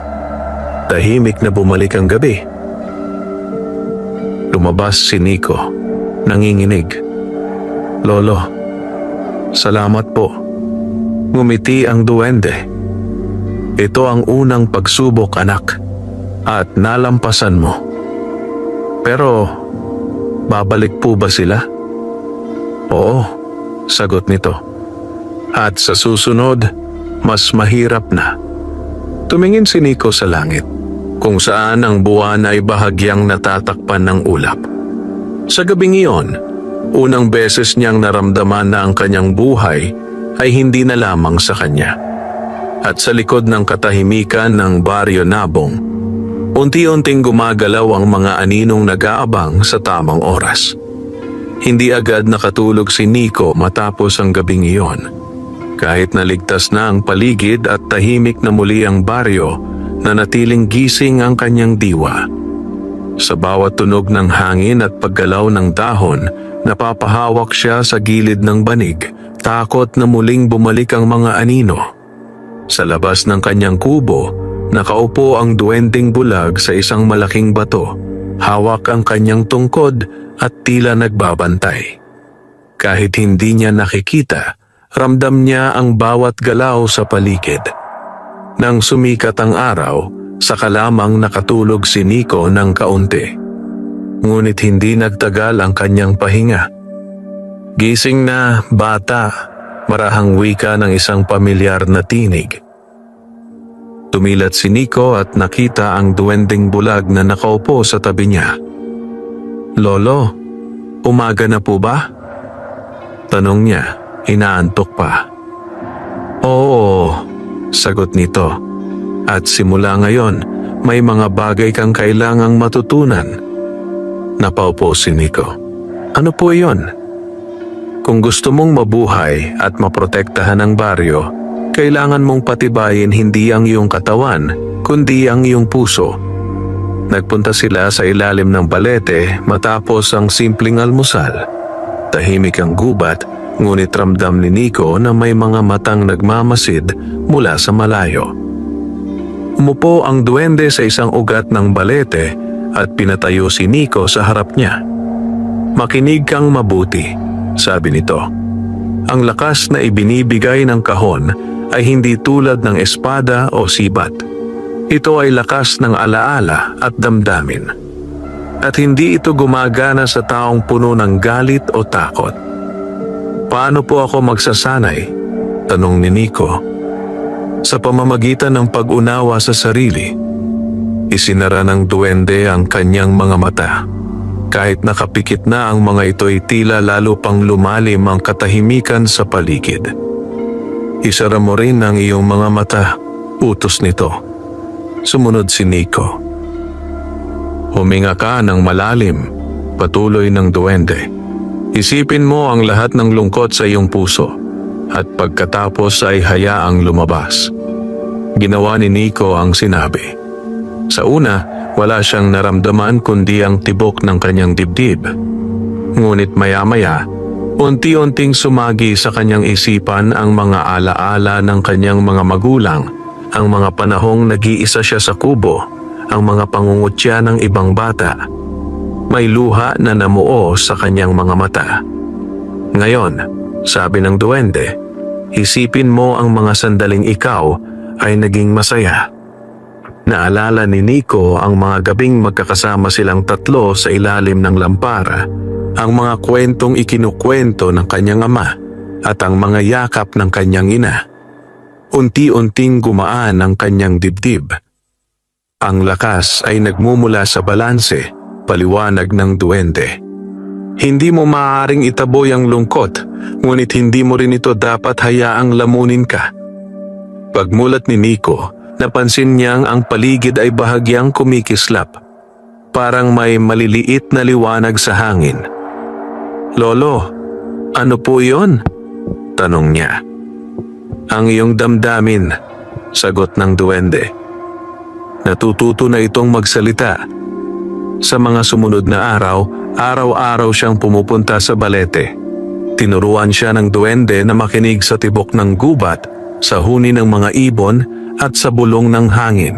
Tahimik na bumalik ang gabi. Lumabas si Nico, nanginginig. Lolo, salamat po. Ngumiti ang duwende. Ito ang unang pagsubok, anak, at nalampasan mo. Pero, babalik po ba sila? Oo, sagot nito. At sa susunod, mas mahirap na. Tumingin si Nico sa langit, kung saan ang buwan ay bahagyang natatakpan ng ulap. Sa gabing iyon, unang beses niyang naramdaman na ang kanyang buhay ay hindi na lamang sa kanya. At sa likod ng katahimikan ng Baryo Nabong, unti-unting gumagalaw ang mga aninong nag-aabang sa tamang oras. Hindi agad nakatulog si Nico matapos ang gabing iyon. Kahit naligtas na ang paligid at tahimik na muli ang baryo, nanatiling gising ang kanyang diwa. Sa bawat tunog ng hangin at paggalaw ng dahon, napapahawak siya sa gilid ng banig, takot na muling bumalik ang mga anino. Sa labas ng kanyang kubo, nakaupo ang duwending bulag sa isang malaking bato. Hawak ang kanyang tungkod at tila nagbabantay. Kahit hindi niya nakikita, ramdam niya ang bawat galaw sa paligid. Nang sumikat ang araw, saka lamang nakatulog si Nico ng kaunti. Ngunit hindi nagtagal ang kanyang pahinga. Gising na, bata, marahang wika ng isang pamilyar na tinig. Tumilat si Nico at nakita ang duwending bulag na nakaupo sa tabi niya. Lolo, umaga na po ba? Tanong niya. Inaantok pa. Oo, sagot nito. At simula ngayon, may mga bagay kang kailangang matutunan. Napaupo si Nico. Ano po iyon? Kung gusto mong mabuhay at maprotektahan ang baryo, kailangan mong patibayin hindi ang iyong katawan, kundi ang iyong puso. Nagpunta sila sa ilalim ng balete matapos ang simpleng almusal. Tahimik ang gubat Ngunit ramdam ni Nico na may mga matang nagmamasid mula sa malayo. Umupo ang duwende sa isang ugat ng balete at pinatayo si Nico sa harap niya. "Makinig kang mabuti," sabi nito. "Ang lakas na ibinibigay ng kahon ay hindi tulad ng espada o sibat. Ito ay lakas ng alaala at damdamin. At hindi ito gumagana sa taong puno ng galit o takot." "Paano po ako magsasanay?" tanong ni Nico. "Sa pamamagitan ng pag-unawa sa sarili." Isinara ng duwende ang kanyang mga mata. Kahit nakapikit na ang mga ito'y tila lalo pang lumalim ang katahimikan sa paligid. "Isara mo rin ang iyong mga mata," utos nito. Sumunod si Nico. "Huminga ka ng malalim," patuloy ng duwende. "Isipin mo ang lahat ng lungkot sa iyong puso at pagkatapos ay hayaang lumabas." Ginawa ni Nico ang sinabi. Sa una, wala siyang naramdaman kundi ang tibok ng kanyang dibdib. Ngunit maya-maya, unti-unting sumagi sa kanyang isipan ang mga alaala ng kanyang mga magulang, ang mga panahong nag-iisa siya sa kubo, ang mga pangungutya ng ibang bata. May luha na namuo sa kanyang mga mata. "Ngayon," sabi ng duwende, "isipin mo ang mga sandaling ikaw ay naging masaya." Naalala ni Nico ang mga gabing magkakasama silang tatlo sa ilalim ng lampara, ang mga kwentong ikinukwento ng kanyang ama at ang mga yakap ng kanyang ina. Unti-unting gumaan ang kanyang dibdib. "Ang lakas ay nagmumula sa balanse," paliwanag ng duwende. "Hindi mo maaaring itaboy ang lungkot, ngunit hindi mo rin ito dapat hayaang lamunin ka." Pagmulat ni Nico, napansin niyang ang paligid ay bahagyang kumikislap. Parang may maliliit na liwanag sa hangin. "Lolo, ano po iyon?" tanong niya. "Ang iyong damdamin," sagot ng duwende. Natututo na itong magsalita. Sa mga sumunod na araw, araw-araw siyang pumupunta sa balete. Tinuruan siya ng duwende na makinig sa tibok ng gubat, sa huni ng mga ibon at sa bulong ng hangin.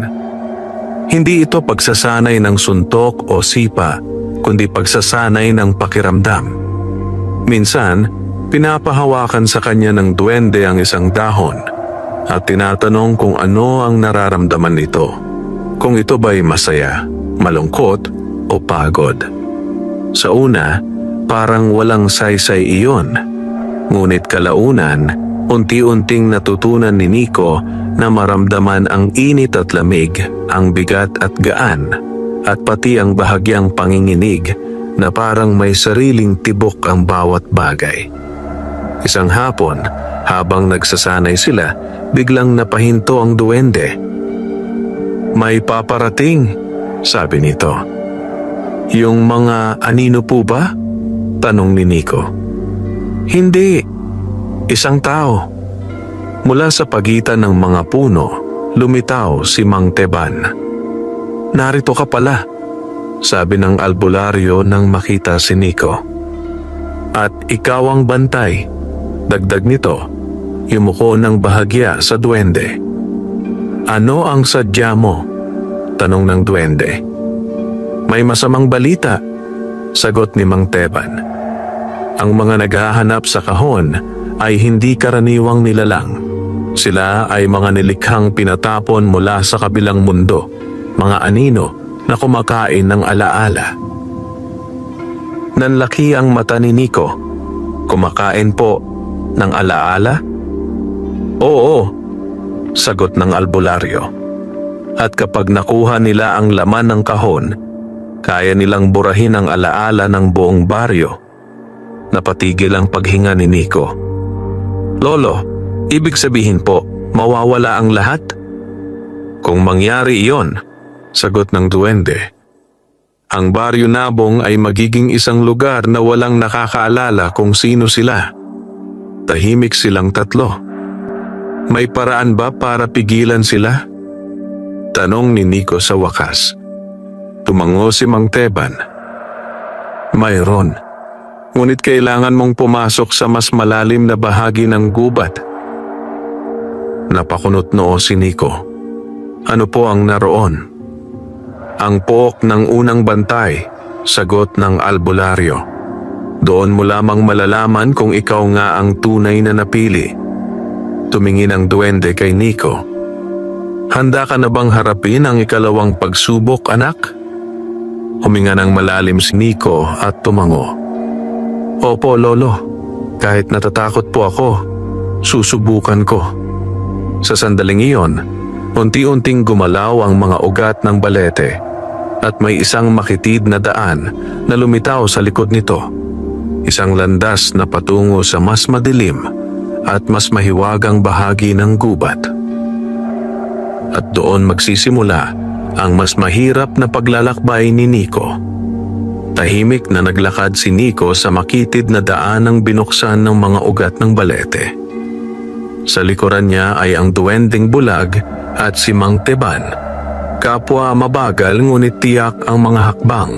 Hindi ito pagsasanay ng suntok o sipa, kundi pagsasanay ng pakiramdam. Minsan, pinapahawakan sa kanya ng duwende ang isang dahon at tinatanong kung ano ang nararamdaman nito. Kung ito ba'y masaya, malungkot o pagod. Sa una, parang walang saysay iyon. Ngunit kalaunan, unti-unting natutunan ni Nico na maramdaman ang init at lamig, ang bigat at gaan, at pati ang bahagyang panginginig na parang may sariling tibok ang bawat bagay. Isang hapon, habang nagsasanay sila, biglang napahinto ang duwende. "May paparating," sabi nito. "Yung mga anino po ba?" tanong ni Nico. "Hindi, isang tao." Mula sa pagitan ng mga puno, lumitaw si Mang Teban. "Narito ka pala," sabi ng albularyo nang makita si Nico. "At ikaw ang bantay," dagdag nito, yumuko ng bahagya sa duwende. "Ano ang sadya mo?" tanong ng duwende. "May masamang balita," sagot ni Mang Teban. "Ang mga naghahanap sa kahon ay hindi karaniwang nilalang. Sila ay mga nilikhang pinatapon mula sa kabilang mundo, mga anino na kumakain ng alaala." Nanlaki ang mata ni Nico. "Kumakain po ng alaala?" "Oo," sagot ng albularyo. "At kapag nakuha nila ang laman ng kahon, kaya nilang burahin ang alaala ng buong baryo." Napatigil ang paghinga ni Nico. "Lolo, ibig sabihin po, mawawala ang lahat?" "Kung mangyari iyon," sagot ng duwende, "ang Baryo Nabong ay magiging isang lugar na walang nakakaalala kung sino sila." Tahimik silang tatlo. "May paraan ba para pigilan sila?" tanong ni Nico sa wakas. Tumango si Mang Teban. "Mayroon," Ngunit kailangan mong pumasok sa mas malalim na bahagi ng gubat. Napakunot noo si Nico. Ano po ang naroon? Ang pook ng unang bantay, sagot ng albularyo. Doon mo lamang malalaman kung ikaw nga ang tunay na napili. Tumingin ang duwende kay Nico. Handa ka na bang harapin ang ikalawang pagsubok, anak? Huminga ng malalim si Nico at tumango. Opo, lolo. Kahit natatakot po ako, susubukan ko. Sa sandaling iyon, unti-unting gumalaw ang mga ugat ng balete at may isang makitid na daan na lumitaw sa likod nito. Isang landas na patungo sa mas madilim at mas mahiwagang bahagi ng gubat. At doon magsisimula ang mas mahirap na paglalakbay ni Nico. Tahimik na naglakad si Nico sa makitid na daan ng binuksan ng mga ugat ng balete. Sa likuran niya ay ang duwending bulag at si Mang Teban. Kapwa mabagal ngunit tiyak ang mga hakbang.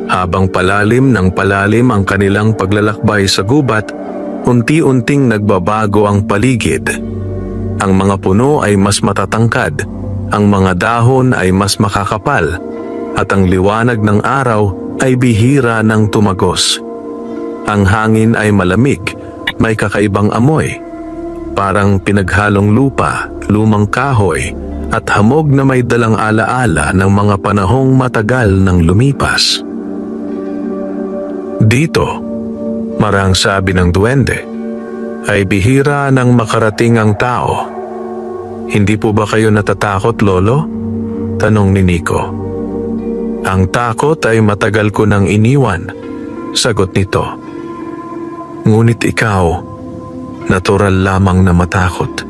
Habang palalim ng palalim ang kanilang paglalakbay sa gubat, unti-unting nagbabago ang paligid. Ang mga puno ay mas matatangkad, ang mga dahon ay mas makakapal, at ang liwanag ng araw ay bihira ng tumagos. Ang hangin ay malamig, may kakaibang amoy. Parang pinaghalong lupa, lumang kahoy, at hamog na may dalang alaala ng mga panahong matagal nang lumipas. Dito, marang sabi ng duwende, ay bihira nang makarating ang tao. Hindi po ba kayo natatakot, lolo? Tanong ni Nico. Ang takot ay matagal ko nang iniwan, sagot nito. Ngunit ikaw, natural lamang na matakot.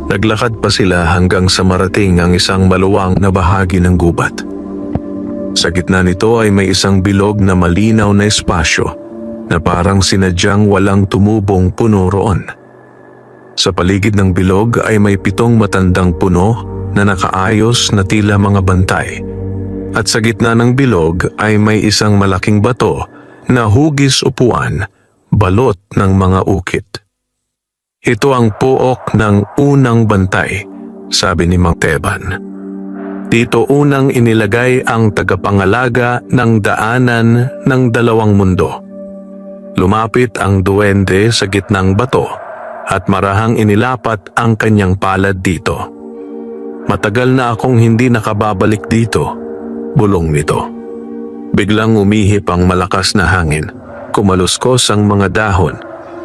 Naglakad pa sila hanggang sa marating ang isang maluwang na bahagi ng gubat. Sa gitna nito ay may isang bilog na malinaw na espasyo na parang sinadyang walang tumubong puno roon. Sa paligid ng bilog ay may 7 matandang puno na nakaayos na tila mga bantay. At sa gitna ng bilog ay may isang malaking bato na hugis upuan, balot ng mga ukit. Ito ang puok ng unang bantay, sabi ni Mang Teban. Dito unang inilagay ang tagapangalaga ng daanan ng 2 mundo. Lumapit ang duwende sa gitnang bato at marahang inilapat ang kanyang palad dito. Matagal na akong hindi nakababalik dito, bulong nito. Biglang umihip ang malakas na hangin, kumaluskos ang mga dahon,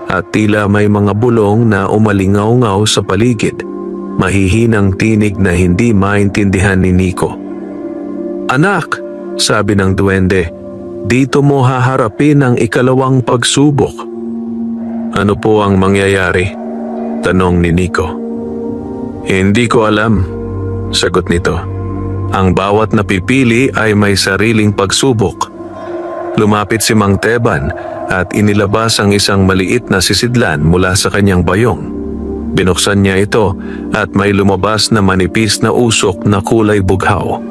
at tila may mga bulong na umalingaw-ngaw sa paligid. Mahihinang tinig na hindi maintindihan ni Nico. Anak, sabi ng duwende, dito mo haharapin ang ikalawang pagsubok. Ano po ang mangyayari? Tanong ni Nico. Hindi ko alam, sagot nito. Ang bawat napipili ay may sariling pagsubok. Lumapit si Mang Teban at inilabas ang isang maliit na sisidlan mula sa kanyang bayong. Binuksan niya ito at may lumabas na manipis na usok na kulay bughaw.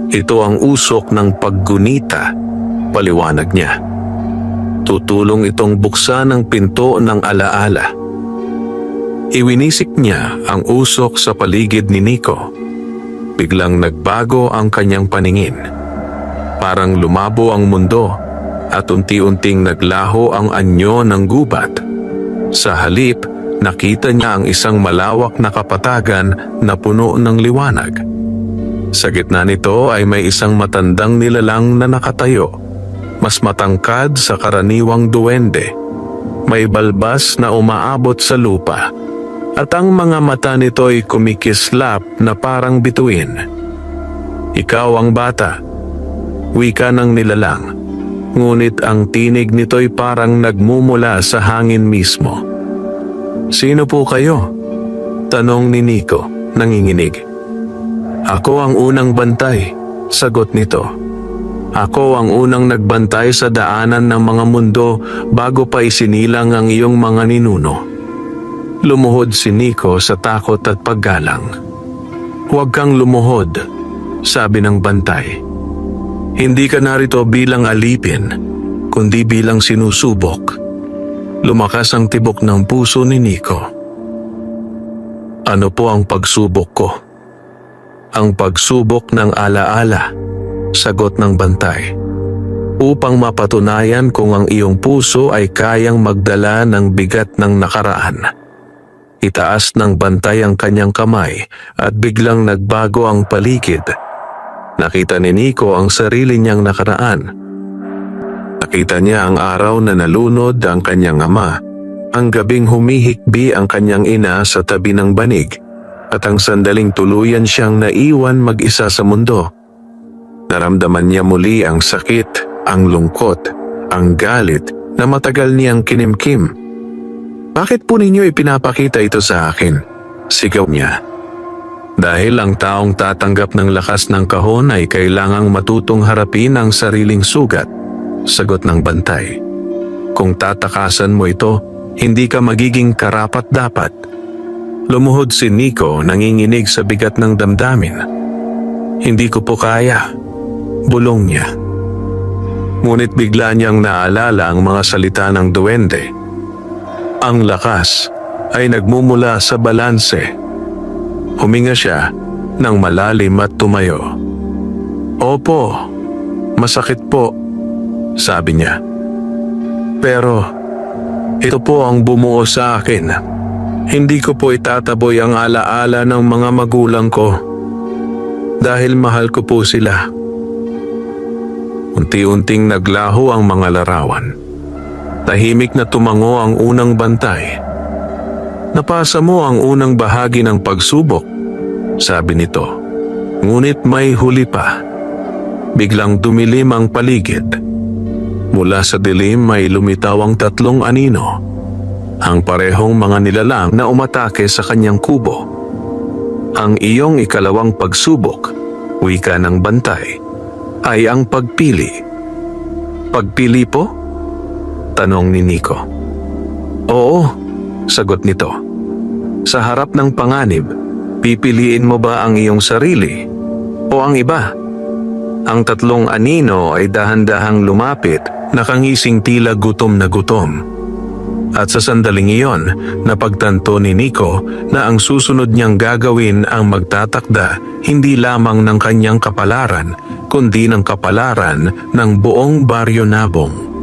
Ito ang usok ng paggunita, paliwanag niya. Tutulong itong buksan ang pinto ng alaala. Iwinisik niya ang usok sa paligid ni Nico. Biglang nagbago ang kanyang paningin. Parang lumabo ang mundo at unti-unting naglaho ang anyo ng gubat. Sa halip, nakita niya ang isang malawak na kapatagan na puno ng liwanag. Sa gitna nito ay may isang matandang nilalang na nakatayo, mas matangkad sa karaniwang duwende. May balbas na umaabot sa lupa, at ang mga mata nito ay kumikislap na parang bituin. Ikaw ang bata, wika ng nilalang, ngunit ang tinig nito'y parang nagmumula sa hangin mismo. Sino po kayo? Tanong ni Nico, nanginginig. Ako ang unang bantay, sagot nito. Ako ang unang nagbantay sa daanan ng mga mundo bago pa isinilang ang iyong mga ninuno. Lumuhod si Nico sa takot at paggalang. Huwag kang lumuhod, sabi ng bantay. Hindi ka narito bilang alipin, kundi bilang sinusubok. Lumakas ang tibok ng puso ni Nico. Ano po ang pagsubok ko? Ang pagsubok ng alaala, sagot ng bantay. Upang mapatunayan kung ang iyong puso ay kayang magdala ng bigat ng nakaraan. Itaas ng bantay ang kanyang kamay at biglang nagbago ang paligid. Nakita ni Nico ang sarili niyang nakaraan. Nakita niya ang araw na nalunod ang kanyang ama, ang gabing humihikbi ang kanyang ina sa tabi ng banig, at ang sandaling tuluyan siyang naiwan mag-isa sa mundo. Naramdaman niya muli ang sakit, ang lungkot, ang galit na matagal niyang kinimkim. Bakit po ninyo ipinapakita ito sa akin? Sigaw niya. Dahil ang taong tatanggap ng lakas ng kahon ay kailangang matutong harapin ang sariling sugat, sagot ng bantay. Kung tatakasan mo ito, hindi ka magiging karapat-dapat. Lumuhod si Nico, nanginginig sa bigat ng damdamin. Hindi ko po kaya, bulong niya. Ngunit bigla niyang naalala ang mga salita ng duwende. Ang lakas ay nagmumula sa balanse. Huminga siya ng malalim at tumayo. Opo, masakit po, sabi niya. Pero ito po ang bumuo sa akin. Hindi ko po itataboy ang alaala ng mga magulang ko. Dahil mahal ko po sila. Unti-unting naglaho ang mga larawan. Tahimik na tumango ang unang bantay. Napasa mo ang unang bahagi ng pagsubok, sabi nito. Ngunit may huli pa. Biglang dumilim ang paligid. Mula sa dilim may lumitaw ang tatlong anino. Ang parehong mga nilalang na umatake sa kanyang kubo. Ang iyong ikalawang pagsubok, wika ng bantay, ay ang pagpili. Pagpili po? Tanong ni Nico. Oo, sagot nito. Sa harap ng panganib, pipiliin mo ba ang iyong sarili o ang iba? Ang tatlong anino ay dahan-dahang lumapit, nakangising tila gutom na gutom. At sa sandaling iyon, napagtanto ni Nico na ang susunod niyang gagawin ang magtatakda hindi lamang ng kanyang kapalaran, kundi ng kapalaran ng buong Baryo Nabong.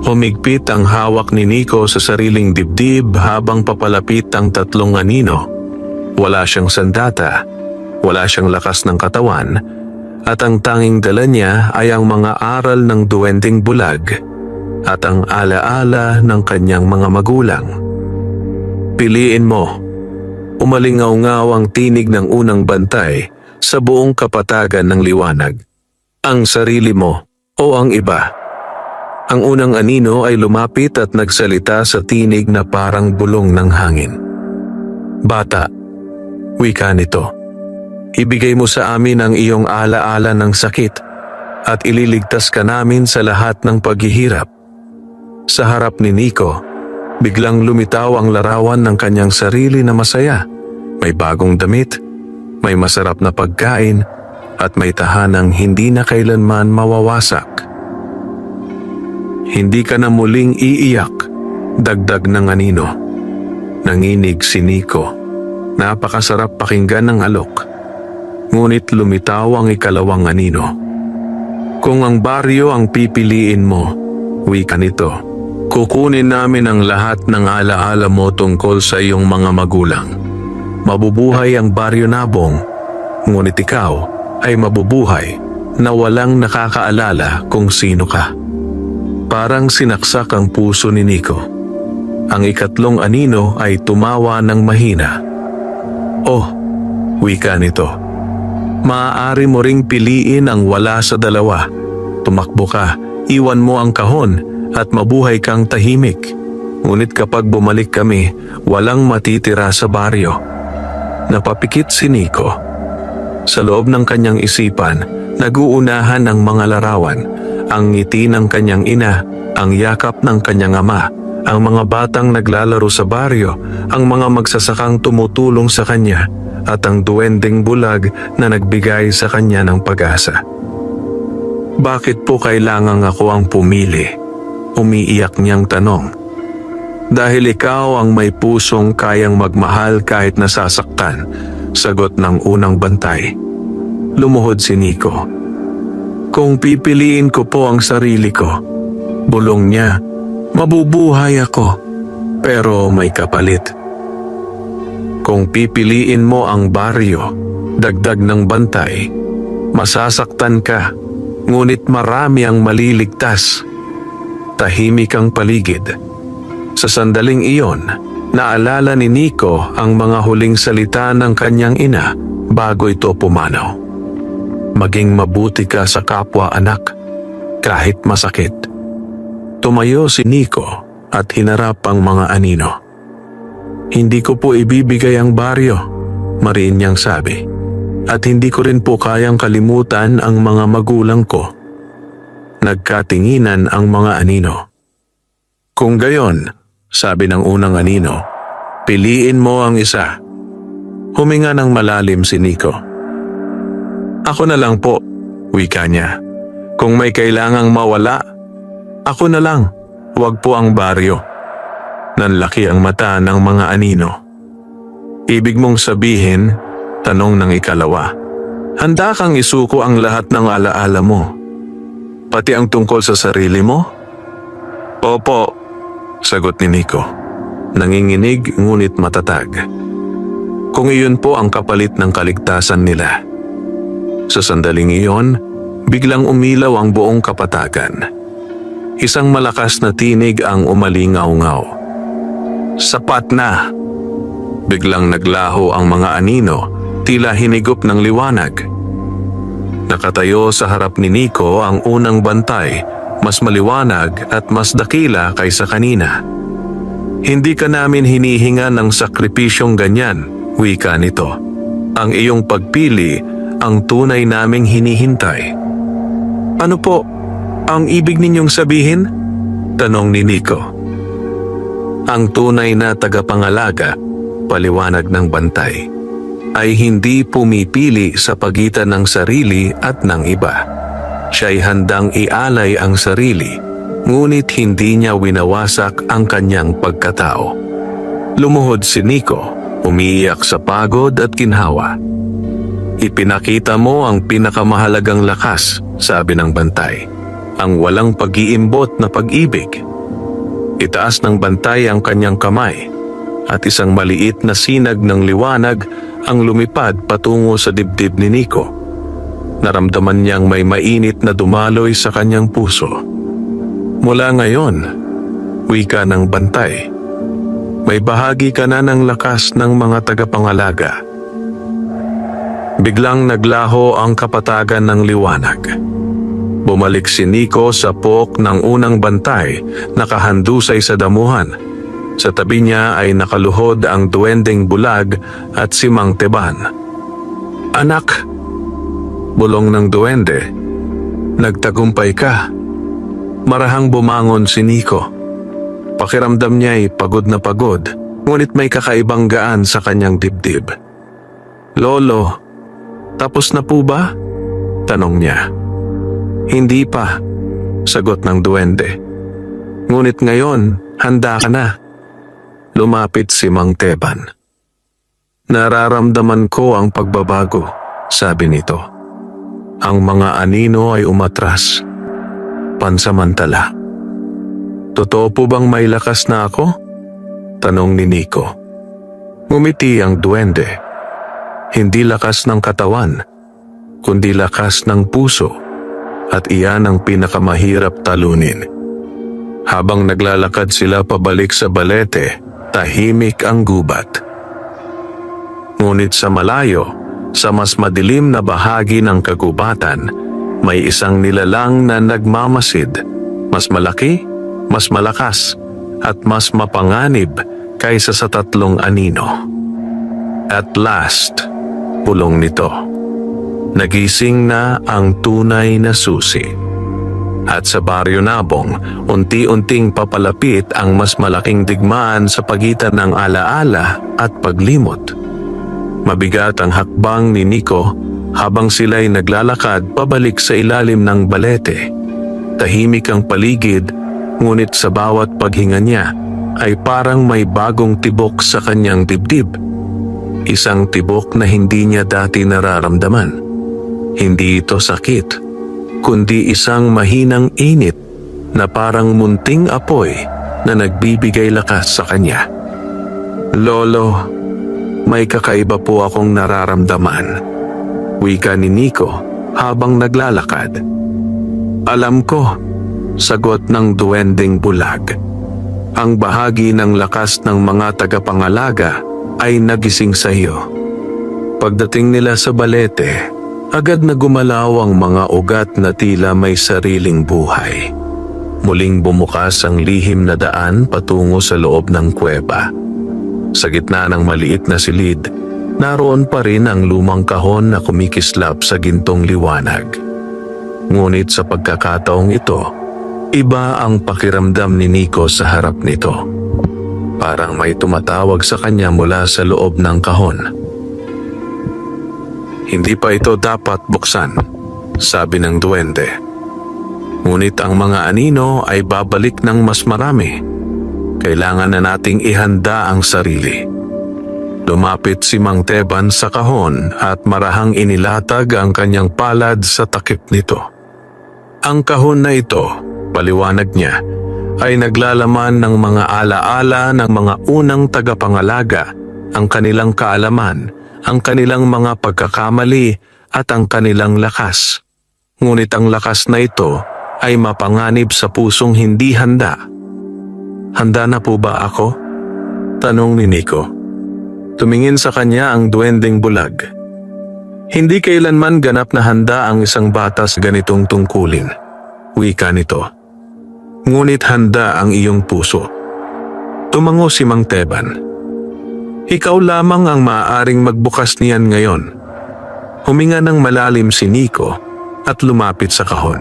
Humigpit ang hawak ni Nico sa sariling dibdib habang papalapit ang tatlong anino. Wala siyang sandata, wala siyang lakas ng katawan, at ang tanging dala niya ay ang mga aral ng duwending bulag at ang alaala ng kanyang mga magulang. Piliin mo. Umalingaw-ngaw ang tinig ng unang bantay sa buong kapatagan ng liwanag. Ang sarili mo o ang iba. Ang unang anino ay lumapit at nagsalita sa tinig na parang bulong ng hangin. Bata, wika nito. Ibigay mo sa amin ang iyong alaala ng sakit at ililigtas ka namin sa lahat ng paghihirap. Sa harap ni Nico, biglang lumitaw ang larawan ng kanyang sarili na masaya. May bagong damit, may masarap na pagkain, at may tahanang hindi na kailanman mawawasak. Hindi ka na muling iiyak, dagdag ng anino. Nanginig si Nico. Napakasarap pakinggan ng alok. Ngunit lumitaw ang ikalawang anino. Kung ang baryo ang pipiliin mo, wika nito, kukunin namin ang lahat ng alaala mo tungkol sa iyong mga magulang. Mabubuhay ang Baryo Nabong, ngunit ikaw ay mabubuhay na walang nakakaalala kung sino ka. Parang sinaksak ang puso ni Nico. Ang ikatlong anino ay tumawa ng mahina. Oh, wika nito. Maaari mo ring piliin ang wala sa dalawa. Tumakbo ka, iwan mo ang kahon at mabuhay kang tahimik. Ngunit kapag bumalik kami, walang matitira sa baryo. Napapikit si Nico. Sa loob ng kanyang isipan, naguunahan ang mga larawan. Ang ngiti ng kanyang ina, ang yakap ng kanyang ama, ang mga batang naglalaro sa baryo, ang mga magsasakang tumutulong sa kanya, at ang duwending bulag na nagbigay sa kanya ng pag-asa. Bakit po kailangang ako ang pumili? umiiyak niyang tanong. Dahil ikaw ang may pusong kayang magmahal kahit nasasaktan, sagot ng unang bantay. Lumuhod si Nico. Kung pipiliin ko po ang sarili ko, bulong niya, mabubuhay ako, pero may kapalit. Kung pipiliin mo ang baryo, dagdag ng bantay, masasaktan ka, ngunit marami ang maliligtas. Tahimik ang paligid. Sa sandaling iyon, naalala ni Nico ang mga huling salita ng kanyang ina bago ito pumanaw. Maging mabuti ka sa kapwa anak, kahit masakit. Tumayo si Nico at hinarap ang mga anino. Hindi ko po ibibigay ang baryo, mariin niyang sabi. At hindi ko rin po kayang kalimutan ang mga magulang ko. Nagkatinginan ang mga anino. Kung gayon, sabi ng unang anino, piliin mo ang isa. Huminga ng malalim si Nico. Ako na lang po, wika niya. Kung may kailangang mawala, ako na lang, wag po ang baryo. Nanlaki ang mata ng mga anino. Ibig mong sabihin, tanong ng ikalawa, handa kang isuko ang lahat ng alaala mo, pati ang tungkol sa sarili mo? Opo, sagot ni Nico. Nanginginig ngunit matatag. Kung iyon po ang kapalit ng kaligtasan nila. Sa sandaling iyon, biglang umilaw ang buong kapatagan. Isang malakas na tinig ang umalingaw-ngaw. Sapat na! Biglang naglaho ang mga anino, tila hinigop ng liwanag. Nakatayo sa harap ni Nico ang unang bantay, mas maliwanag at mas dakila kaysa kanina. Hindi ka namin hinihinga ng sakripisyong ganyan, wika nito. Ang iyong pagpili ang tunay naming hinihintay. Ano po ang ibig ninyong sabihin? Tanong ni Nico. Ang tunay na tagapangalaga, paliwanag ng bantay, ay hindi pumipili sa pagitan ng sarili at ng iba. Siya'y handang ialay ang sarili, ngunit hindi niya winawasak ang kanyang pagkatao. Lumuhod si Nico, umiiyak sa pagod at ginhawa. Ipinakita mo ang pinakamahalagang lakas, sabi ng bantay, ang walang pag-iimbot na pag-ibig. Itaas ng bantay ang kanyang kamay, at isang maliit na sinag ng liwanag ang lumipad patungo sa dibdib ni Nico. Naramdaman niyang may mainit na dumaloy sa kanyang puso. Mula ngayon, wika ng bantay, may bahagi ka na ng lakas ng mga tagapangalaga. Biglang naglaho ang kapatagan ng liwanag. Bumalik si Nico sa pook ng unang bantay, nakahandusay sa damuhan. Sa tabi niya ay nakaluhod ang duwendeng bulag at si Mang Teban. Anak, bulong ng duwende, nagtagumpay ka. Marahang bumangon si Nico. Pakiramdam niya ay pagod na pagod, ngunit may kakaibang gaan sa kanyang dibdib. Lolo, tapos na po ba? Tanong niya. Hindi pa, sagot ng duwende. Ngunit ngayon, handa ka na. Lumapit si Mang Teban. Nararamdaman ko ang pagbabago, sabi nito. Ang mga anino ay umatras. Pansamantala. Totoo po bang may lakas na ako? Tanong ni Nico. Ngumiti ang duwende. Hindi lakas ng katawan, kundi lakas ng puso, at iyan ang pinakamahirap talunin. Habang naglalakad sila pabalik sa balete, tahimik ang gubat. Ngunit sa malayo, sa mas madilim na bahagi ng kagubatan, may isang nilalang na nagmamasid, mas malaki, mas malakas, at mas mapanganib kaysa sa tatlong anino. At last, pulong nito, nagising na ang tunay na susi. At sa Baryo Nabong, unti-unting papalapit ang mas malaking digmaan sa pagitan ng alaala at paglimot. Mabigat ang hakbang ni Nico habang sila'y naglalakad pabalik sa ilalim ng balete. Tahimik ang paligid ngunit sa bawat paghinga niya ay parang may bagong tibok sa kanyang dibdib. Isang tibok na hindi niya dati nararamdaman. Hindi ito sakit, kundi isang mahinang init na parang munting apoy na nagbibigay lakas sa kanya. "Lolo, may kakaiba po akong nararamdaman," wika ni Nico habang naglalakad. "Alam ko," sagot ng duwending bulag. "Ang bahagi ng lakas ng mga tagapangalaga ay nagising sa iyo." Pagdating nila sa balete, agad na gumalaw ang mga ugat na tila may sariling buhay. Muling bumukas ang lihim na daan patungo sa loob ng kuweba. Sa gitna ng maliit na silid, naroon pa rin ang lumang kahon na kumikislap sa gintong liwanag. Ngunit sa pagkakataong ito, iba ang pakiramdam ni Nico sa harap nito. Parang may tumatawag sa kanya mula sa loob ng kahon. "Hindi pa ito dapat buksan," sabi ng duwende. "Ngunit ang mga anino ay babalik ng mas marami. Kailangan na nating ihanda ang sarili." Lumapit si Mang Teban sa kahon at marahang inilatag ang kanyang palad sa takip nito. Ang kahon na ito, paliwanag niya, ay naglalaman ng mga alaala ng mga unang tagapangalaga, ang kanilang kaalaman, ang kanilang mga pagkakamali at ang kanilang lakas. Ngunit ang lakas na ito ay mapanganib sa pusong hindi handa. "Handa na po ba ako?" tanong ni Nico. Tumingin sa kanya ang duwending bulag. Hindi kailanman ganap na handa ang isang bata sa ganitong tungkulin, wika nito. Ngunit handa ang iyong puso. Tumango si Mang Teban. "Ikaw lamang ang maaaring magbukas niyan ngayon." Huminga ng malalim si Nico at lumapit sa kahon.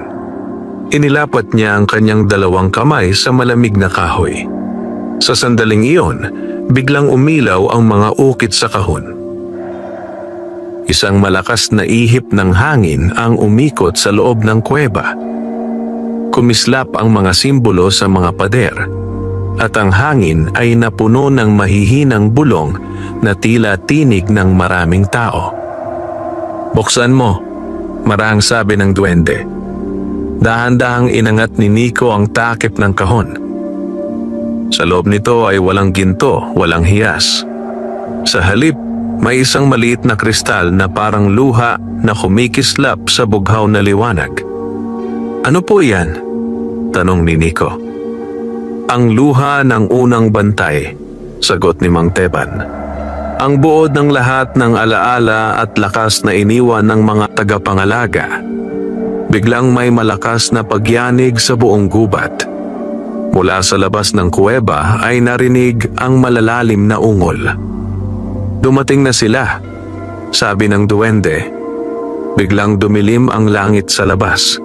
Inilapat niya ang kanyang dalawang kamay sa malamig na kahoy. Sa sandaling iyon, biglang umilaw ang mga ukit sa kahon. Isang malakas na ihip ng hangin ang umikot sa loob ng kuweba. Kumislap ang mga simbolo sa mga pader, at ang hangin ay napuno ng mahihinang bulong na tila tinig ng maraming tao. "Buksan mo," marahang sabi ng duwende. Dahan-dahang inangat ni Nico ang takip ng kahon. Sa loob nito ay walang ginto, walang hiyas. Sa halip, may isang maliit na kristal na parang luha na kumikislap sa bughaw na liwanag. "Ano po yan?" tanong ni Nico. "Ang luha ng unang bantay," sagot ni Mang Teban. "Ang buod ng lahat ng alaala at lakas na iniwan ng mga tagapangalaga." Biglang may malakas na pagyanig sa buong gubat. Mula sa labas ng kuweba ay narinig ang malalalim na ungol. "Dumating na sila," sabi ng duwende. Biglang dumilim ang langit sa labas.